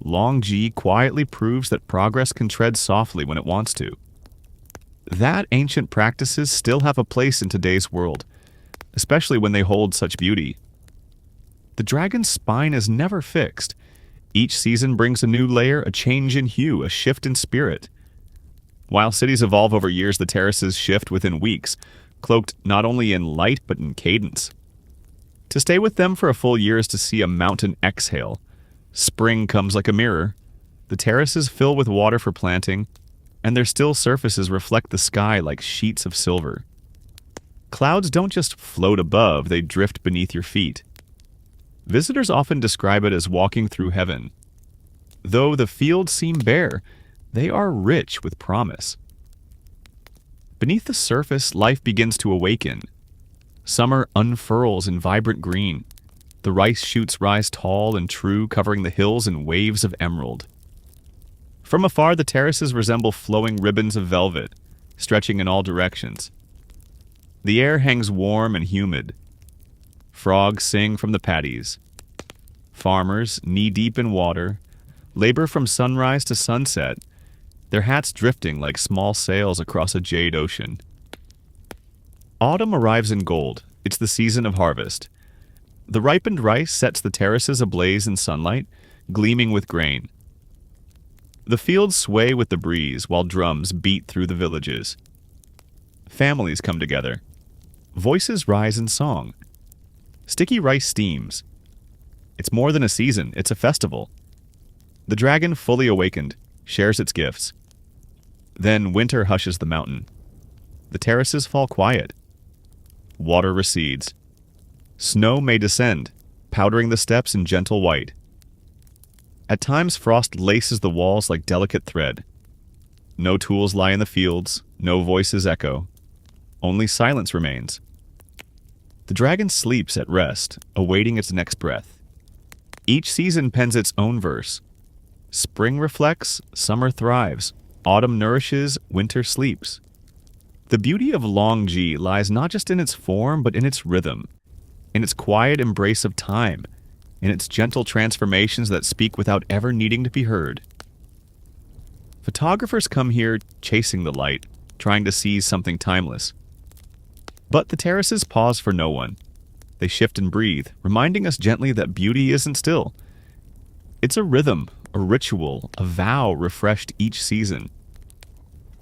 Long G quietly proves that progress can tread softly when it wants to. That ancient practices still have a place in today's world, especially when they hold such beauty. The dragon's spine is never fixed. Each season brings a new layer, a change in hue, a shift in spirit. While cities evolve over years, the terraces shift within weeks, cloaked not only in light but in cadence. To stay with them for a full year is to see a mountain exhale. Spring comes like a mirror. The terraces fill with water for planting, and their still surfaces reflect the sky like sheets of silver. Clouds don't just float above, they drift beneath your feet. Visitors often describe it as walking through heaven. Though the fields seem bare, they are rich with promise. Beneath the surface, life begins to awaken. Summer unfurls in vibrant green. The rice shoots rise tall and true, covering the hills in waves of emerald. From afar, the terraces resemble flowing ribbons of velvet, stretching in all directions. The air hangs warm and humid. Frogs sing from the paddies. Farmers, knee-deep in water, labor from sunrise to sunset, their hats drifting like small sails across a jade ocean. Autumn arrives in gold. It's the season of harvest. The ripened rice sets the terraces ablaze in sunlight, gleaming with grain. The fields sway with the breeze while drums beat through the villages. Families come together. Voices rise in song. Sticky rice steams. It's more than a season, it's a festival. The dragon, fully awakened, shares its gifts. Then winter hushes the mountain. The terraces fall quiet. Water recedes. Snow may descend, powdering the steps in gentle white. At times, frost laces the walls like delicate thread. No tools lie in the fields, no voices echo. Only silence remains. The dragon sleeps at rest, awaiting its next breath. Each season pens its own verse. Spring reflects, summer thrives, autumn nourishes, winter sleeps. The beauty of Long G lies not just in its form, but in its rhythm, in its quiet embrace of time, in its gentle transformations that speak without ever needing to be heard. Photographers come here chasing the light, trying to seize something timeless. But the terraces pause for no one. They shift and breathe, reminding us gently that beauty isn't still. It's a rhythm, a ritual, a vow refreshed each season.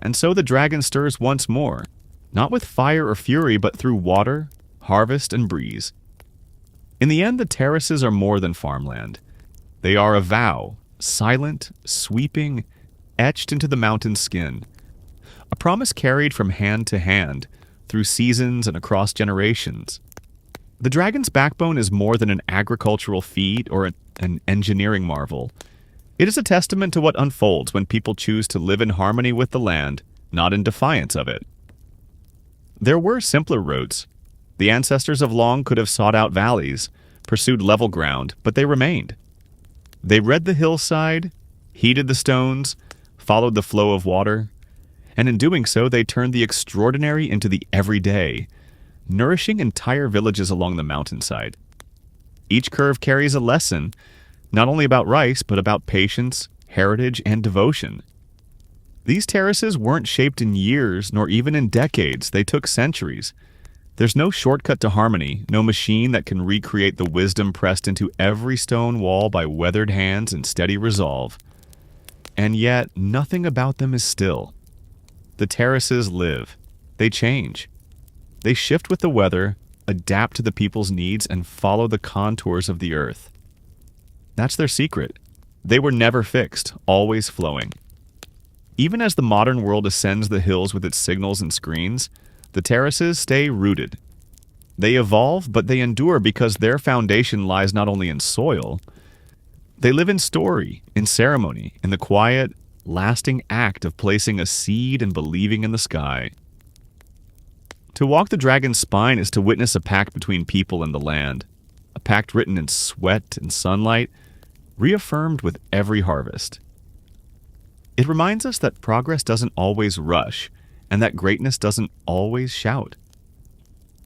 And so the dragon stirs once more, not with fire or fury, but through water, harvest, and breeze. In the end, the terraces are more than farmland. They are a vow, silent, sweeping, etched into the mountain's skin. A promise carried from hand to hand, through seasons and across generations. The dragon's backbone is more than an agricultural feat or an engineering marvel. It is a testament to what unfolds when people choose to live in harmony with the land, not in defiance of it. There were simpler routes. The ancestors of Long could have sought out valleys, pursued level ground, but they remained. They read the hillside, heeded the stones, followed the flow of water, and in doing so they turned the extraordinary into the everyday, nourishing entire villages along the mountainside. Each curve carries a lesson, not only about rice, but about patience, heritage, and devotion. These terraces weren't shaped in years, nor even in decades. They took centuries. There's no shortcut to harmony, no machine that can recreate the wisdom pressed into every stone wall by weathered hands and steady resolve. And yet, nothing about them is still. The terraces live. They change. They shift with the weather, adapt to the people's needs, and follow the contours of the earth. That's their secret. They were never fixed, always flowing. Even as the modern world ascends the hills with its signals and screens, the terraces stay rooted. They evolve, but they endure because their foundation lies not only in soil. They live in story, in ceremony, in the quiet, lasting act of placing a seed and believing in the sky. To walk the dragon's spine is to witness a pact between people and the land, a pact written in sweat and sunlight, reaffirmed with every harvest. It reminds us that progress doesn't always rush, and that greatness doesn't always shout.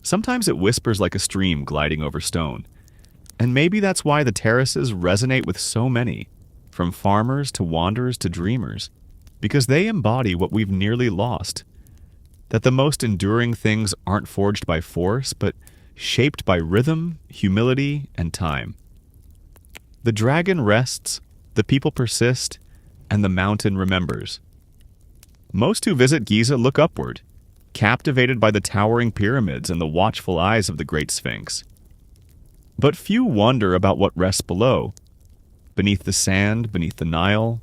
Sometimes it whispers like a stream gliding over stone. And maybe that's why the terraces resonate with so many, from farmers to wanderers to dreamers, because they embody what we've nearly lost. That the most enduring things aren't forged by force, but shaped by rhythm, humility, and time. The dragon rests, the people persist, and the mountain remembers. Most who visit Giza look upward, captivated by the towering pyramids and the watchful eyes of the Great Sphinx. But few wonder about what rests below, beneath the sand, beneath the Nile,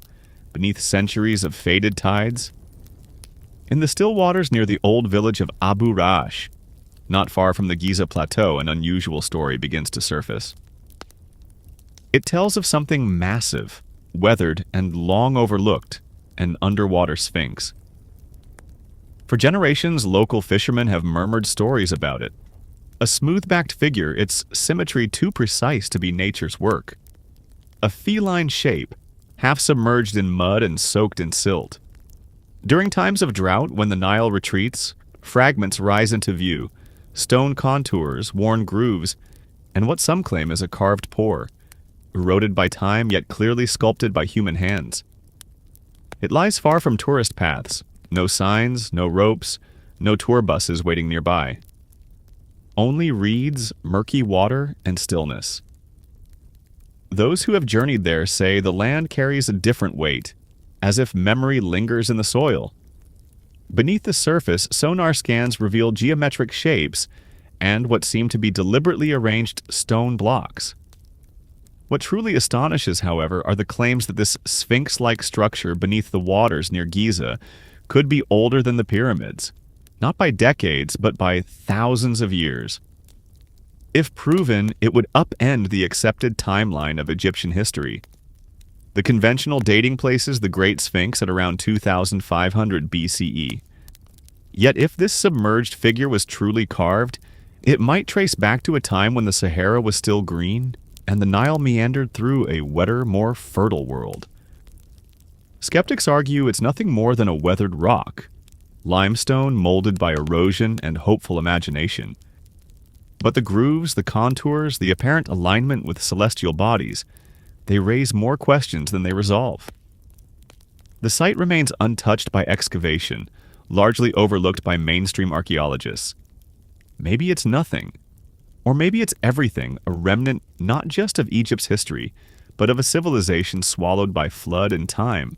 beneath centuries of faded tides. In the still waters near the old village of Abu Rash, not far from the Giza Plateau, an unusual story begins to surface. It tells of something massive, weathered, and long overlooked, an underwater sphinx. For generations, local fishermen have murmured stories about it. A smooth-backed figure, its symmetry too precise to be nature's work. A feline shape, half submerged in mud and soaked in silt. During times of drought, when the Nile retreats, fragments rise into view, stone contours, worn grooves, and what some claim is a carved pore, eroded by time yet clearly sculpted by human hands. It lies far from tourist paths. No signs, no ropes, no tour buses waiting nearby. Only reeds, murky water, and stillness. Those who have journeyed there say the land carries a different weight, as if memory lingers in the soil. Beneath the surface, sonar scans reveal geometric shapes and what seem to be deliberately arranged stone blocks. What truly astonishes, however, are the claims that this sphinx-like structure beneath the waters near Giza could be older than the pyramids, not by decades, but by thousands of years. If proven, it would upend the accepted timeline of Egyptian history. The conventional dating places the Great Sphinx at around 2500 BCE. Yet if this submerged figure was truly carved, it might trace back to a time when the Sahara was still green, and the Nile meandered through a wetter, more fertile world. Skeptics argue it's nothing more than a weathered rock, limestone molded by erosion and hopeful imagination. But the grooves, the contours, the apparent alignment with celestial bodies, they raise more questions than they resolve. The site remains untouched by excavation, largely overlooked by mainstream archaeologists. Maybe it's nothing. Or maybe it's everything, a remnant not just of Egypt's history, but of a civilization swallowed by flood and time.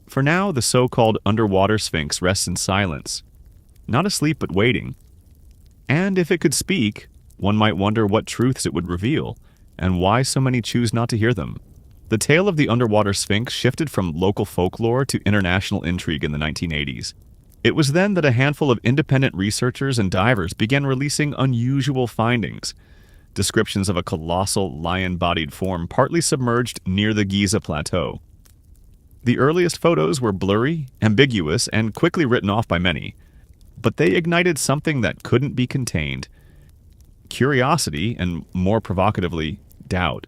For now, the so-called underwater sphinx rests in silence, not asleep but waiting. And if it could speak, one might wonder what truths it would reveal, and why so many choose not to hear them. The tale of the underwater sphinx shifted from local folklore to international intrigue in the 1980s. It was then that a handful of independent researchers and divers began releasing unusual findings, descriptions of a colossal lion-bodied form partly submerged near the Giza Plateau. The earliest photos were blurry, ambiguous, and quickly written off by many, but they ignited something that couldn't be contained: curiosity and, more provocatively, doubt.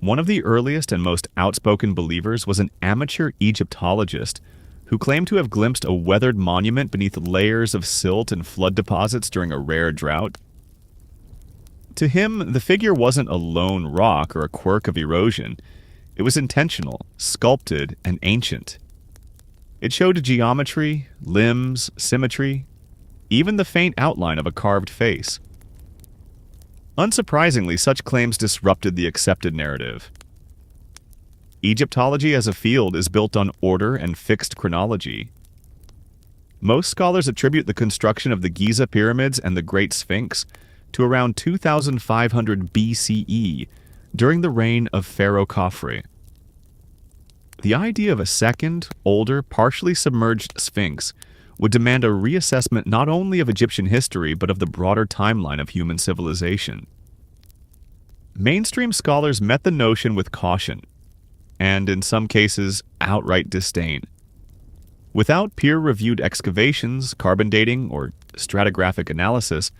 One of the earliest and most outspoken believers was an amateur Egyptologist who claimed to have glimpsed a weathered monument beneath layers of silt and flood deposits during a rare drought. To him, the figure wasn't a lone rock or a quirk of erosion. It was intentional, sculpted, and ancient. It showed geometry, limbs, symmetry, even the faint outline of a carved face. Unsurprisingly, such claims disrupted the accepted narrative. Egyptology as a field is built on order and fixed chronology. Most scholars attribute the construction of the Giza pyramids and the Great Sphinx to around 2500 BCE, during the reign of Pharaoh Khafre. The idea of a second, older, partially submerged Sphinx would demand a reassessment not only of Egyptian history but of the broader timeline of human civilization. Mainstream scholars met the notion with caution, and in some cases, outright disdain. Without peer-reviewed excavations, carbon dating, or stratigraphic analysis,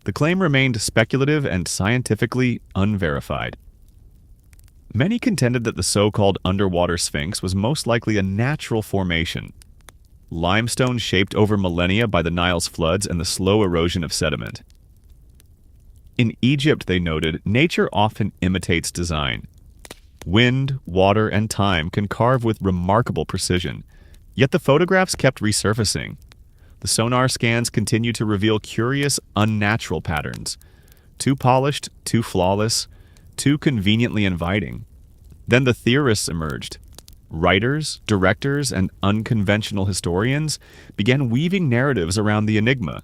the claim remained speculative and scientifically unverified. Many contended that the so-called underwater Sphinx was most likely a natural formation, limestone shaped over millennia by the Nile's floods and the slow erosion of sediment. In Egypt, they noted, nature often imitates design. Wind, water, and time can carve with remarkable precision, yet the photographs kept resurfacing. The sonar scans continued to reveal curious, unnatural patterns. Too polished, too flawless, too conveniently inviting. Then the theorists emerged. Writers, directors, and unconventional historians began weaving narratives around the enigma.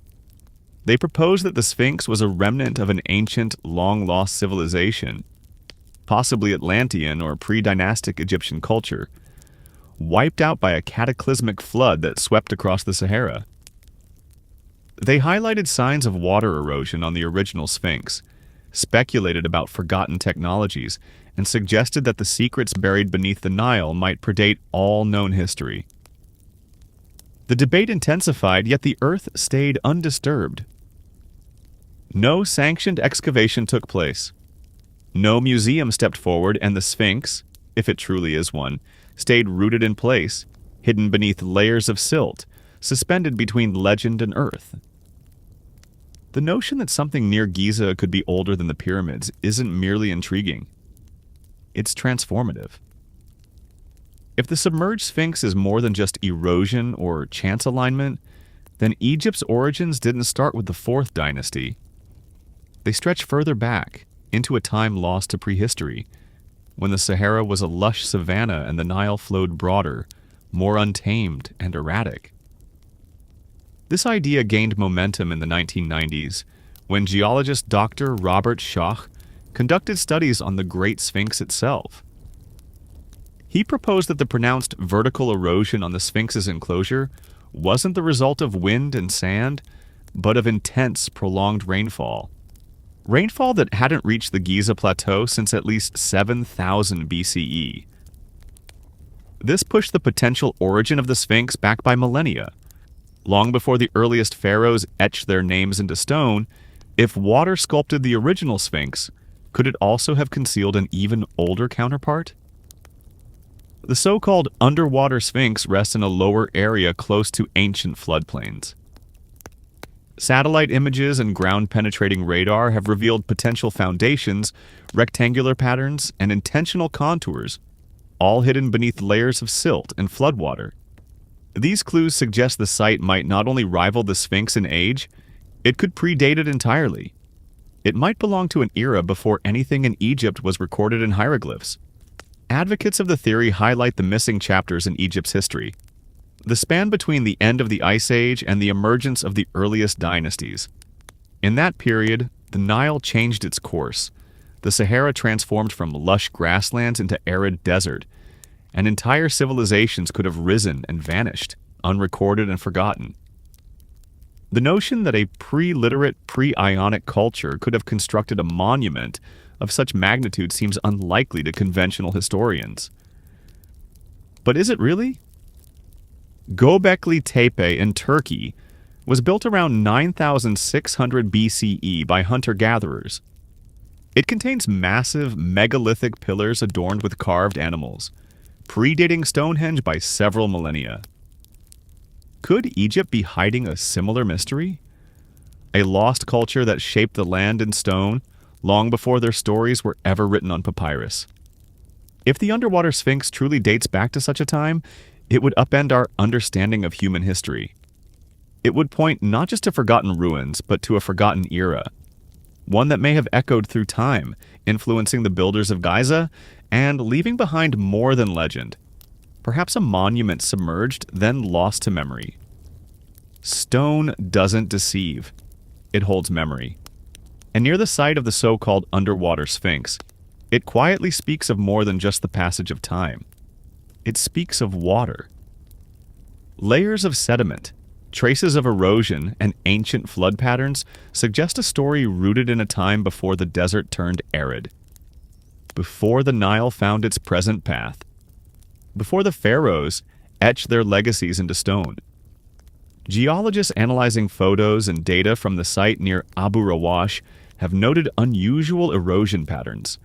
They proposed that the Sphinx was a remnant of an ancient, long-lost civilization, possibly Atlantean or pre-dynastic Egyptian culture, wiped out by a cataclysmic flood that swept across the Sahara. They highlighted signs of water erosion on the original Sphinx, speculated about forgotten technologies, and suggested that the secrets buried beneath the Nile might predate all known history. The debate intensified, yet the Earth stayed undisturbed. No sanctioned excavation took place. No museum stepped forward, and the Sphinx, if it truly is one, stayed rooted in place, hidden beneath layers of silt, suspended between legend and earth. The notion that something near Giza could be older than the pyramids isn't merely intriguing. It's transformative. If the submerged Sphinx is more than just erosion or chance alignment, then Egypt's origins didn't start with the 4th dynasty. They stretch further back, into a time lost to prehistory, when the Sahara was a lush savanna and the Nile flowed broader, more untamed and erratic. This idea gained momentum in the 1990s, when geologist Dr. Robert Schoch conducted studies on the Great Sphinx itself. He proposed that the pronounced vertical erosion on the Sphinx's enclosure wasn't the result of wind and sand, but of intense, prolonged rainfall. Rainfall that hadn't reached the Giza Plateau since at least 7,000 BCE. This pushed the potential origin of the Sphinx back by millennia. Long before the earliest pharaohs etched their names into stone, if water sculpted the original Sphinx, could it also have concealed an even older counterpart? The so-called underwater Sphinx rests in a lower area close to ancient floodplains. Satellite images and ground-penetrating radar have revealed potential foundations, rectangular patterns, and intentional contours, all hidden beneath layers of silt and floodwater. These clues suggest the site might not only rival the Sphinx in age, it could predate it entirely. It might belong to an era before anything in Egypt was recorded in hieroglyphs. Advocates of the theory highlight the missing chapters in Egypt's history. The span between the end of the Ice Age and the emergence of the earliest dynasties. In that period, the Nile changed its course. The Sahara transformed from lush grasslands into arid desert, and entire civilizations could have risen and vanished, unrecorded and forgotten. The notion that a pre-literate, pre-Ionic culture could have constructed a monument of such magnitude seems unlikely to conventional historians. But is it really? Göbekli Tepe in Turkey was built around 9,600 BCE by hunter-gatherers. It contains massive, megalithic pillars adorned with carved animals, predating Stonehenge by several millennia. Could Egypt be hiding a similar mystery? A lost culture that shaped the land in stone, long before their stories were ever written on papyrus. If the underwater Sphinx truly dates back to such a time, it would upend our understanding of human history. It would point not just to forgotten ruins, but to a forgotten era, one that may have echoed through time, influencing the builders of Giza, and leaving behind more than legend. Perhaps a monument submerged, then lost to memory. Stone doesn't deceive. It holds memory. And near the site of the so-called underwater Sphinx, it quietly speaks of more than just the passage of time. It speaks of water. Layers of sediment, traces of erosion, and ancient flood patterns suggest a story rooted in a time before the desert turned arid. Before the Nile found its present path. Before the pharaohs etched their legacies into stone. Geologists analyzing photos and data from the site near Abu Rawash have noted unusual erosion patterns.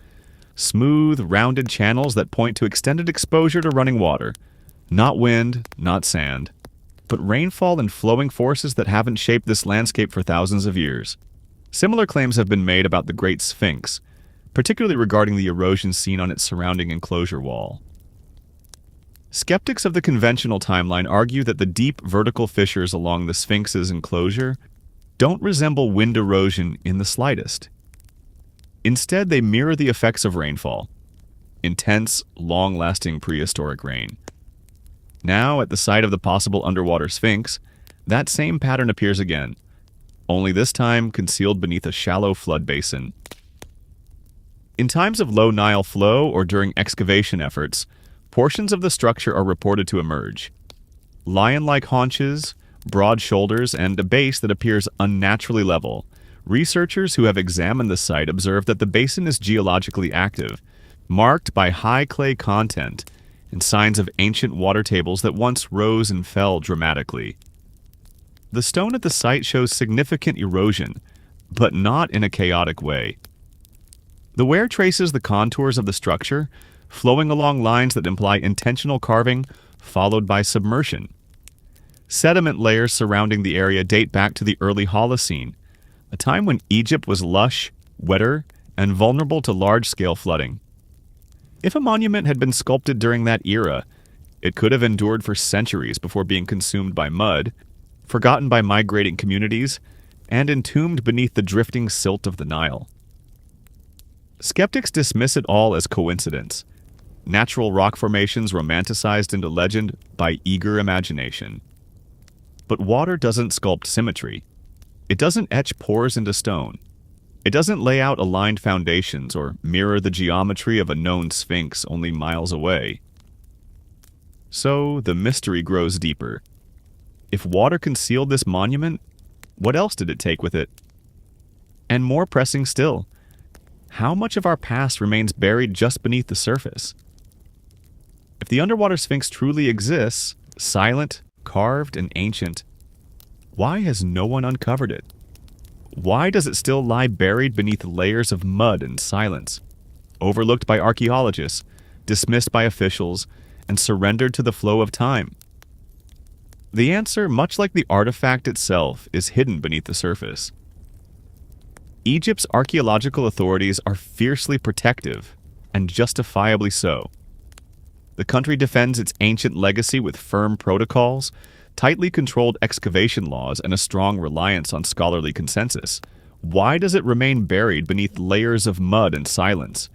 Smooth, rounded channels that point to extended exposure to running water. Not wind, not sand, but rainfall and flowing forces that haven't shaped this landscape for thousands of years. Similar claims have been made about the Great Sphinx, particularly regarding the erosion seen on its surrounding enclosure wall. Skeptics of the conventional timeline argue that the deep vertical fissures along the Sphinx's enclosure don't resemble wind erosion in the slightest. Instead, they mirror the effects of rainfall. Intense, long-lasting prehistoric rain. Now, at the site of the possible underwater Sphinx, that same pattern appears again, only this time concealed beneath a shallow flood basin. In times of low Nile flow or during excavation efforts, portions of the structure are reported to emerge. Lion-like haunches, broad shoulders, and a base that appears unnaturally level. Researchers who have examined the site observe that the basin is geologically active, marked by high clay content and signs of ancient water tables that once rose and fell dramatically. The stone at the site shows significant erosion, but not in a chaotic way. The wear traces the contours of the structure, flowing along lines that imply intentional carving, followed by submersion. Sediment layers surrounding the area date back to the early Holocene, a time when Egypt was lush, wetter, and vulnerable to large-scale flooding. If a monument had been sculpted during that era, it could have endured for centuries before being consumed by mud, forgotten by migrating communities, and entombed beneath the drifting silt of the Nile. Skeptics dismiss it all as coincidence, natural rock formations romanticized into legend by eager imagination. But water doesn't sculpt symmetry. It doesn't etch pores into stone. It doesn't lay out aligned foundations or mirror the geometry of a known sphinx only miles away. So the mystery grows deeper. If water concealed this monument, what else did it take with it? And more pressing still, how much of our past remains buried just beneath the surface? If the underwater sphinx truly exists, silent, carved, and ancient, why has no one uncovered it? Why does it still lie buried beneath layers of mud and silence, overlooked by archaeologists, dismissed by officials, and surrendered to the flow of time? The answer, much like the artifact itself, is hidden beneath the surface. Egypt's archaeological authorities are fiercely protective, and justifiably so. The country defends its ancient legacy with firm protocols, tightly controlled excavation laws, and a strong reliance on scholarly consensus. Why does it remain buried beneath layers of mud and silence,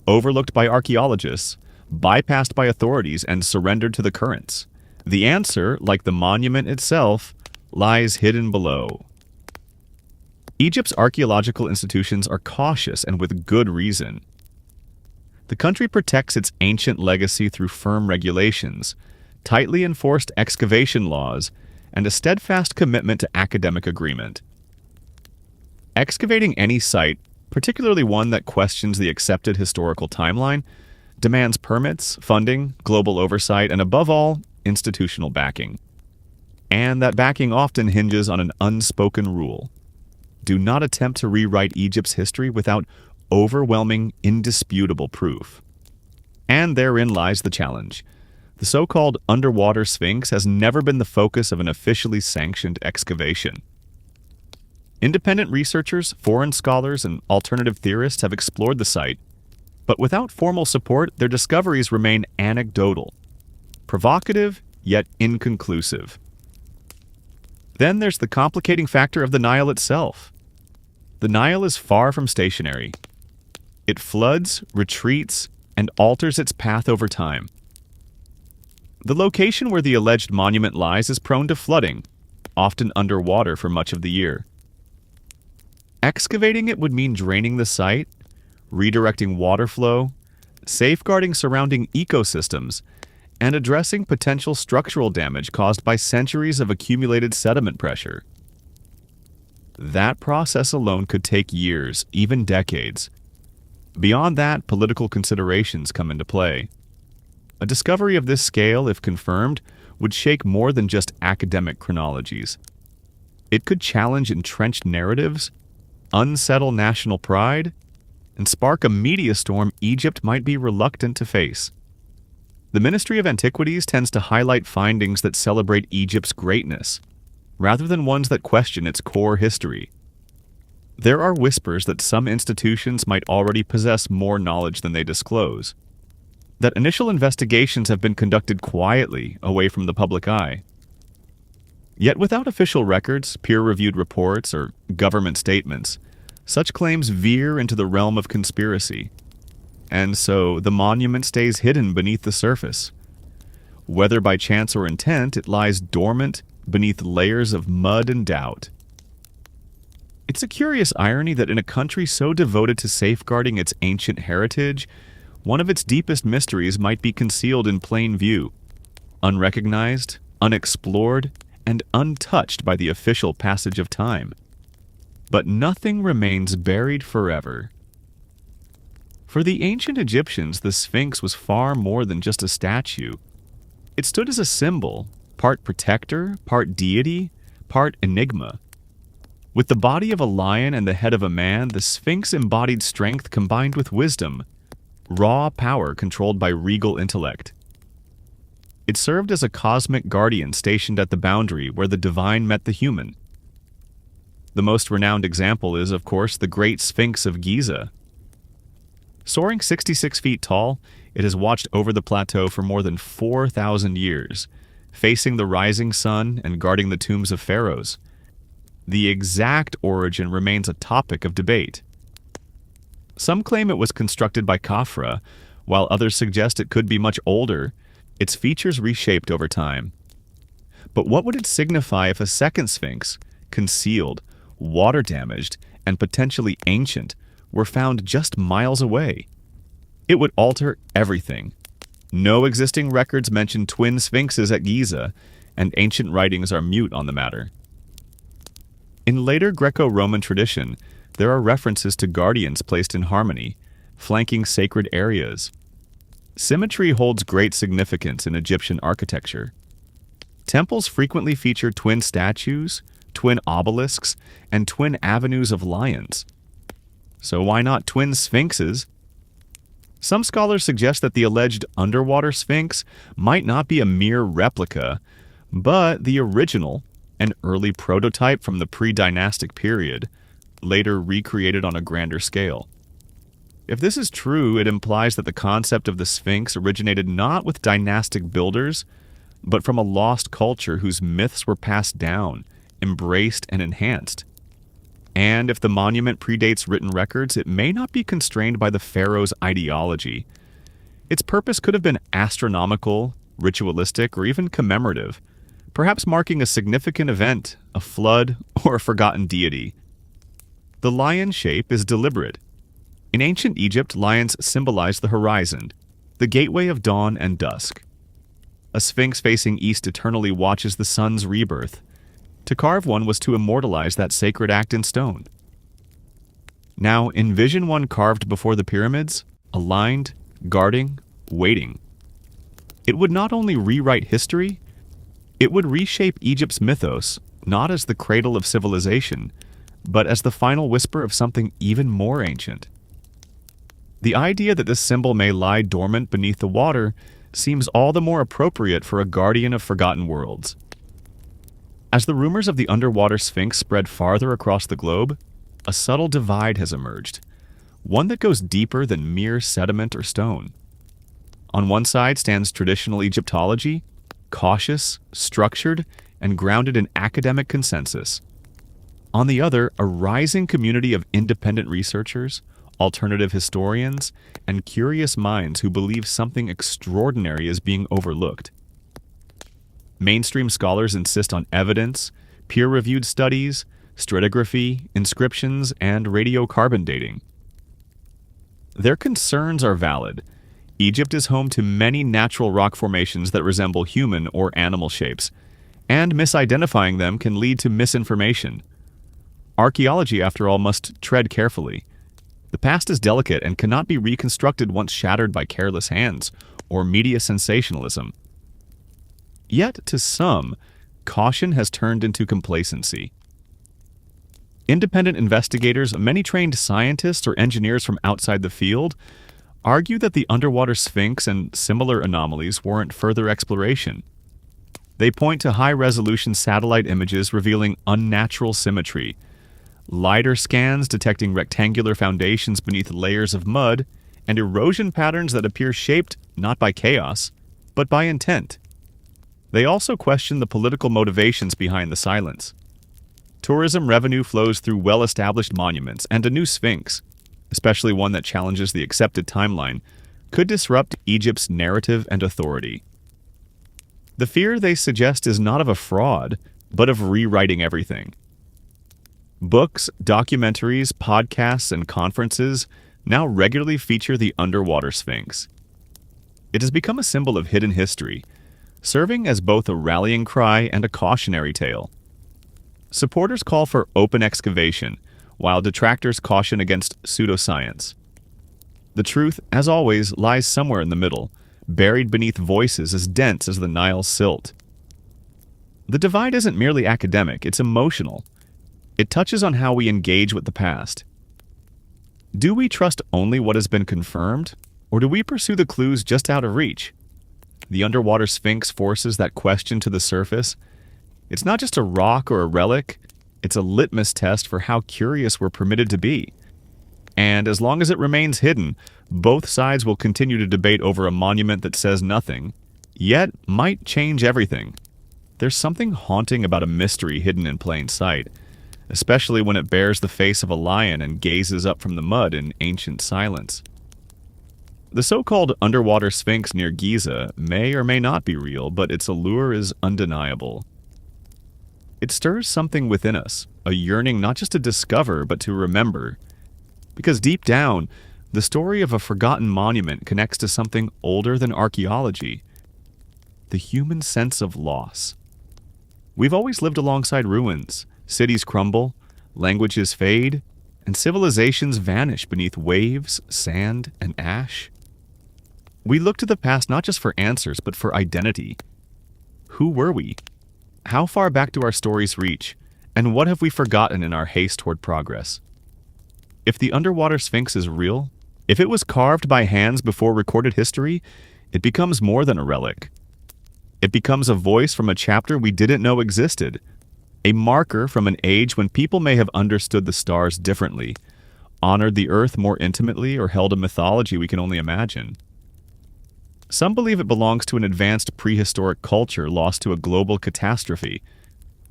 overlooked by archaeologists, bypassed by authorities, and surrendered to the currents? The answer, like the monument itself, lies hidden below. Egypt's archaeological institutions are cautious, and with good reason. The country protects its ancient legacy through firm regulations, tightly enforced excavation laws, and a steadfast commitment to academic agreement. Excavating any site, particularly one that questions the accepted historical timeline, demands permits, funding, global oversight, and above all, institutional backing. And that backing often hinges on an unspoken rule. Do not attempt to rewrite Egypt's history without overwhelming, indisputable proof. And therein lies the challenge. The so-called underwater Sphinx has never been the focus of an officially sanctioned excavation. Independent researchers, foreign scholars, and alternative theorists have explored the site, but without formal support, their discoveries remain anecdotal, provocative, yet inconclusive. Then there's the complicating factor of the Nile itself. The Nile is far from stationary. It floods, retreats, and alters its path over time. The location where the alleged monument lies is prone to flooding, often underwater for much of the year. Excavating it would mean draining the site, redirecting water flow, safeguarding surrounding ecosystems, and addressing potential structural damage caused by centuries of accumulated sediment pressure. That process alone could take years, even decades. Beyond that, political considerations come into play. A discovery of this scale, if confirmed, would shake more than just academic chronologies. It could challenge entrenched narratives, unsettle national pride, and spark a media storm Egypt might be reluctant to face. The Ministry of Antiquities tends to highlight findings that celebrate Egypt's greatness, rather than ones that question its core history. There are whispers that some institutions might already possess more knowledge than they disclose, that initial investigations have been conducted quietly, away from the public eye. Yet without official records, peer-reviewed reports, or government statements, such claims veer into the realm of conspiracy. And so the monument stays hidden beneath the surface. Whether by chance or intent, it lies dormant beneath layers of mud and doubt. It's a curious irony that in a country so devoted to safeguarding its ancient heritage, one of its deepest mysteries might be concealed in plain view, unrecognized, unexplored, and untouched by the official passage of time. But nothing remains buried forever. For the ancient Egyptians, the Sphinx was far more than just a statue. It stood as a symbol, part protector, part deity, part enigma. With the body of a lion and the head of a man, the Sphinx embodied strength combined with wisdom, raw power controlled by regal intellect. It served as a cosmic guardian stationed at the boundary where the divine met the human. The most renowned example is, of course, the Great Sphinx of Giza. Soaring 66 feet tall, it has watched over the plateau for more than 4,000 years, facing the rising sun and guarding the tombs of pharaohs. The exact origin remains a topic of debate. Some claim it was constructed by Khafra, while others suggest it could be much older, its features reshaped over time. But what would it signify if a second Sphinx, concealed, water-damaged, and potentially ancient, were found just miles away? It would alter everything. No existing records mention twin sphinxes at Giza, and ancient writings are mute on the matter. In later Greco-Roman tradition, there are references to guardians placed in harmony, flanking sacred areas. Symmetry holds great significance in Egyptian architecture. Temples frequently feature twin statues, twin obelisks, and twin avenues of lions. So why not twin sphinxes? Some scholars suggest that the alleged underwater sphinx might not be a mere replica, but the original, an early prototype from the pre-dynastic period, later recreated on a grander scale. If this is true, it implies that the concept of the Sphinx originated not with dynastic builders, but from a lost culture whose myths were passed down, embraced, and enhanced. And if the monument predates written records, it may not be constrained by the pharaoh's ideology. Its purpose could have been astronomical, ritualistic, or even commemorative, perhaps marking a significant event, a flood, or a forgotten deity. The lion shape is deliberate. In ancient Egypt, lions symbolized the horizon, the gateway of dawn and dusk. A sphinx facing east eternally watches the sun's rebirth. To carve one was to immortalize that sacred act in stone. Now, envision one carved before the pyramids, aligned, guarding, waiting. It would not only rewrite history, it would reshape Egypt's mythos, not as the cradle of civilization, but as the final whisper of something even more ancient. The idea that this symbol may lie dormant beneath the water seems all the more appropriate for a guardian of forgotten worlds. As the rumors of the underwater Sphinx spread farther across the globe, a subtle divide has emerged, one that goes deeper than mere sediment or stone. On one side stands traditional Egyptology, cautious, structured, and grounded in academic consensus. On the other, a rising community of independent researchers, alternative historians, and curious minds who believe something extraordinary is being overlooked. Mainstream scholars insist on evidence, peer-reviewed studies, stratigraphy, inscriptions, and radiocarbon dating. Their concerns are valid. Egypt is home to many natural rock formations that resemble human or animal shapes, and misidentifying them can lead to misinformation. Archaeology, after all, must tread carefully. The past is delicate and cannot be reconstructed once shattered by careless hands or media sensationalism. Yet, to some, caution has turned into complacency. Independent investigators, many trained scientists or engineers from outside the field, argue that the underwater Sphinx and similar anomalies warrant further exploration. They point to high-resolution satellite images revealing unnatural symmetry, LiDAR scans detecting rectangular foundations beneath layers of mud, and erosion patterns that appear shaped not by chaos, but by intent. They also question the political motivations behind the silence. Tourism revenue flows through well-established monuments, and a new Sphinx, especially one that challenges the accepted timeline, could disrupt Egypt's narrative and authority. The fear they suggest is not of a fraud, but of rewriting everything. Books, documentaries, podcasts, and conferences now regularly feature the underwater Sphinx. It has become a symbol of hidden history, serving as both a rallying cry and a cautionary tale. Supporters call for open excavation, while detractors caution against pseudoscience. The truth, as always, lies somewhere in the middle, buried beneath voices as dense as the Nile's silt. The divide isn't merely academic, it's emotional. It touches on how we engage with the past. Do we trust only what has been confirmed, or do we pursue the clues just out of reach? The underwater Sphinx forces that question to the surface. It's not just a rock or a relic, it's a litmus test for how curious we're permitted to be. And as long as it remains hidden, both sides will continue to debate over a monument that says nothing, yet might change everything. There's something haunting about a mystery hidden in plain sight, especially when it bears the face of a lion and gazes up from the mud in ancient silence. The so-called underwater Sphinx near Giza may or may not be real, but its allure is undeniable. It stirs something within us, a yearning not just to discover, but to remember. Because deep down, the story of a forgotten monument connects to something older than archaeology: the human sense of loss. We've always lived alongside ruins. Cities crumble, languages fade, and civilizations vanish beneath waves, sand, and ash. We look to the past not just for answers, but for identity. Who were we? How far back do our stories reach? And what have we forgotten in our haste toward progress? If the underwater Sphinx is real, if it was carved by hands before recorded history, it becomes more than a relic. It becomes a voice from a chapter we didn't know existed, a marker from an age when people may have understood the stars differently, honored the earth more intimately, or held a mythology we can only imagine. Some believe it belongs to an advanced prehistoric culture lost to a global catastrophe,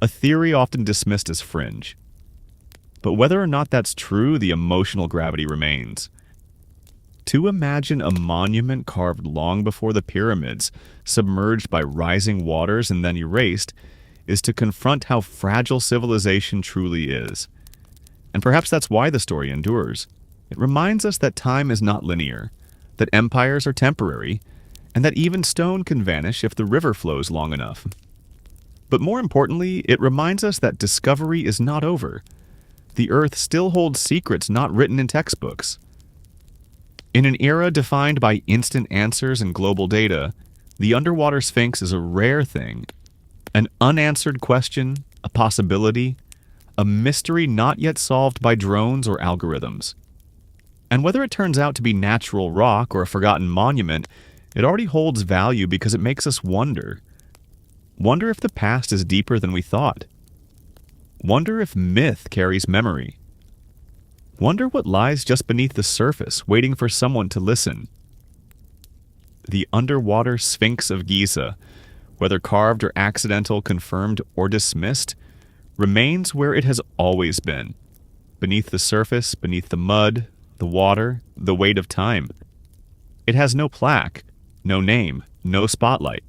a theory often dismissed as fringe. But whether or not that's true, the emotional gravity remains. To imagine a monument carved long before the pyramids, submerged by rising waters and then erased, is to confront how fragile civilization truly is. And perhaps that's why the story endures. It reminds us that time is not linear, that empires are temporary, and that even stone can vanish if the river flows long enough. But more importantly, it reminds us that discovery is not over. The earth still holds secrets not written in textbooks. In an era defined by instant answers and global data, the underwater Sphinx is a rare thing, an unanswered question, a possibility, a mystery not yet solved by drones or algorithms. And whether it turns out to be natural rock or a forgotten monument, it already holds value because it makes us wonder. Wonder if the past is deeper than we thought. Wonder if myth carries memory. Wonder what lies just beneath the surface, waiting for someone to listen. The underwater Sphinx of Giza, whether carved or accidental, confirmed or dismissed, remains where it has always been, beneath the surface, beneath the mud, the water, the weight of time. It has no plaque, no name, no spotlight.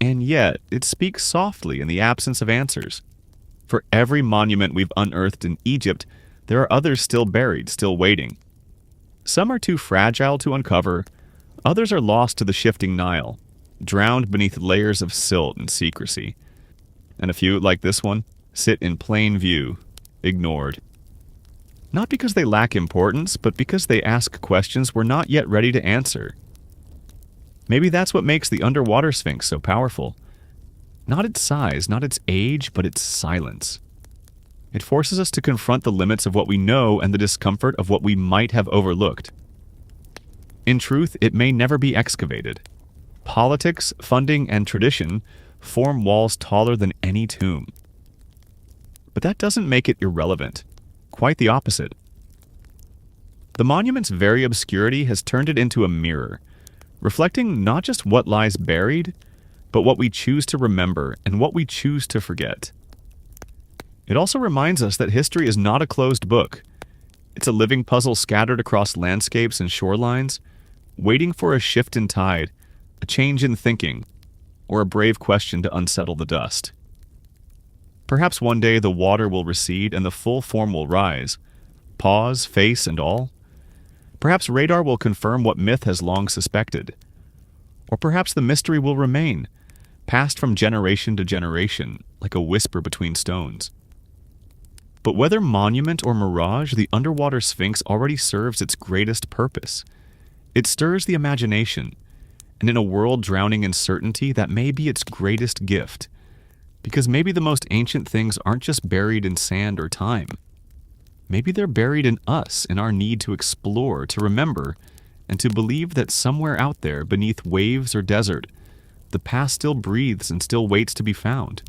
And yet, it speaks softly in the absence of answers. For every monument we've unearthed in Egypt, there are others still buried, still waiting. Some are too fragile to uncover, others are lost to the shifting Nile, drowned beneath layers of silt and secrecy. And a few, like this one, sit in plain view, ignored. Not because they lack importance, but because they ask questions we're not yet ready to answer. Maybe that's what makes the underwater Sphinx so powerful. Not its size, not its age, but its silence. It forces us to confront the limits of what we know and the discomfort of what we might have overlooked. In truth, it may never be excavated. Politics, funding, and tradition form walls taller than any tomb. But that doesn't make it irrelevant. Quite the opposite. The monument's very obscurity has turned it into a mirror, reflecting not just what lies buried, but what we choose to remember and what we choose to forget. It also reminds us that history is not a closed book. It's a living puzzle scattered across landscapes and shorelines, waiting for a shift in tide, a change in thinking, or a brave question to unsettle the dust. Perhaps one day the water will recede and the full form will rise, paws, face, and all. Perhaps radar will confirm what myth has long suspected. Or perhaps the mystery will remain, passed from generation to generation, like a whisper between stones. But whether monument or mirage, the underwater Sphinx already serves its greatest purpose. It stirs the imagination, and in a world drowning in certainty, that may be its greatest gift. Because maybe the most ancient things aren't just buried in sand or time. Maybe they're buried in us, in our need to explore, to remember, and to believe that somewhere out there, beneath waves or desert, the past still breathes and still waits to be found.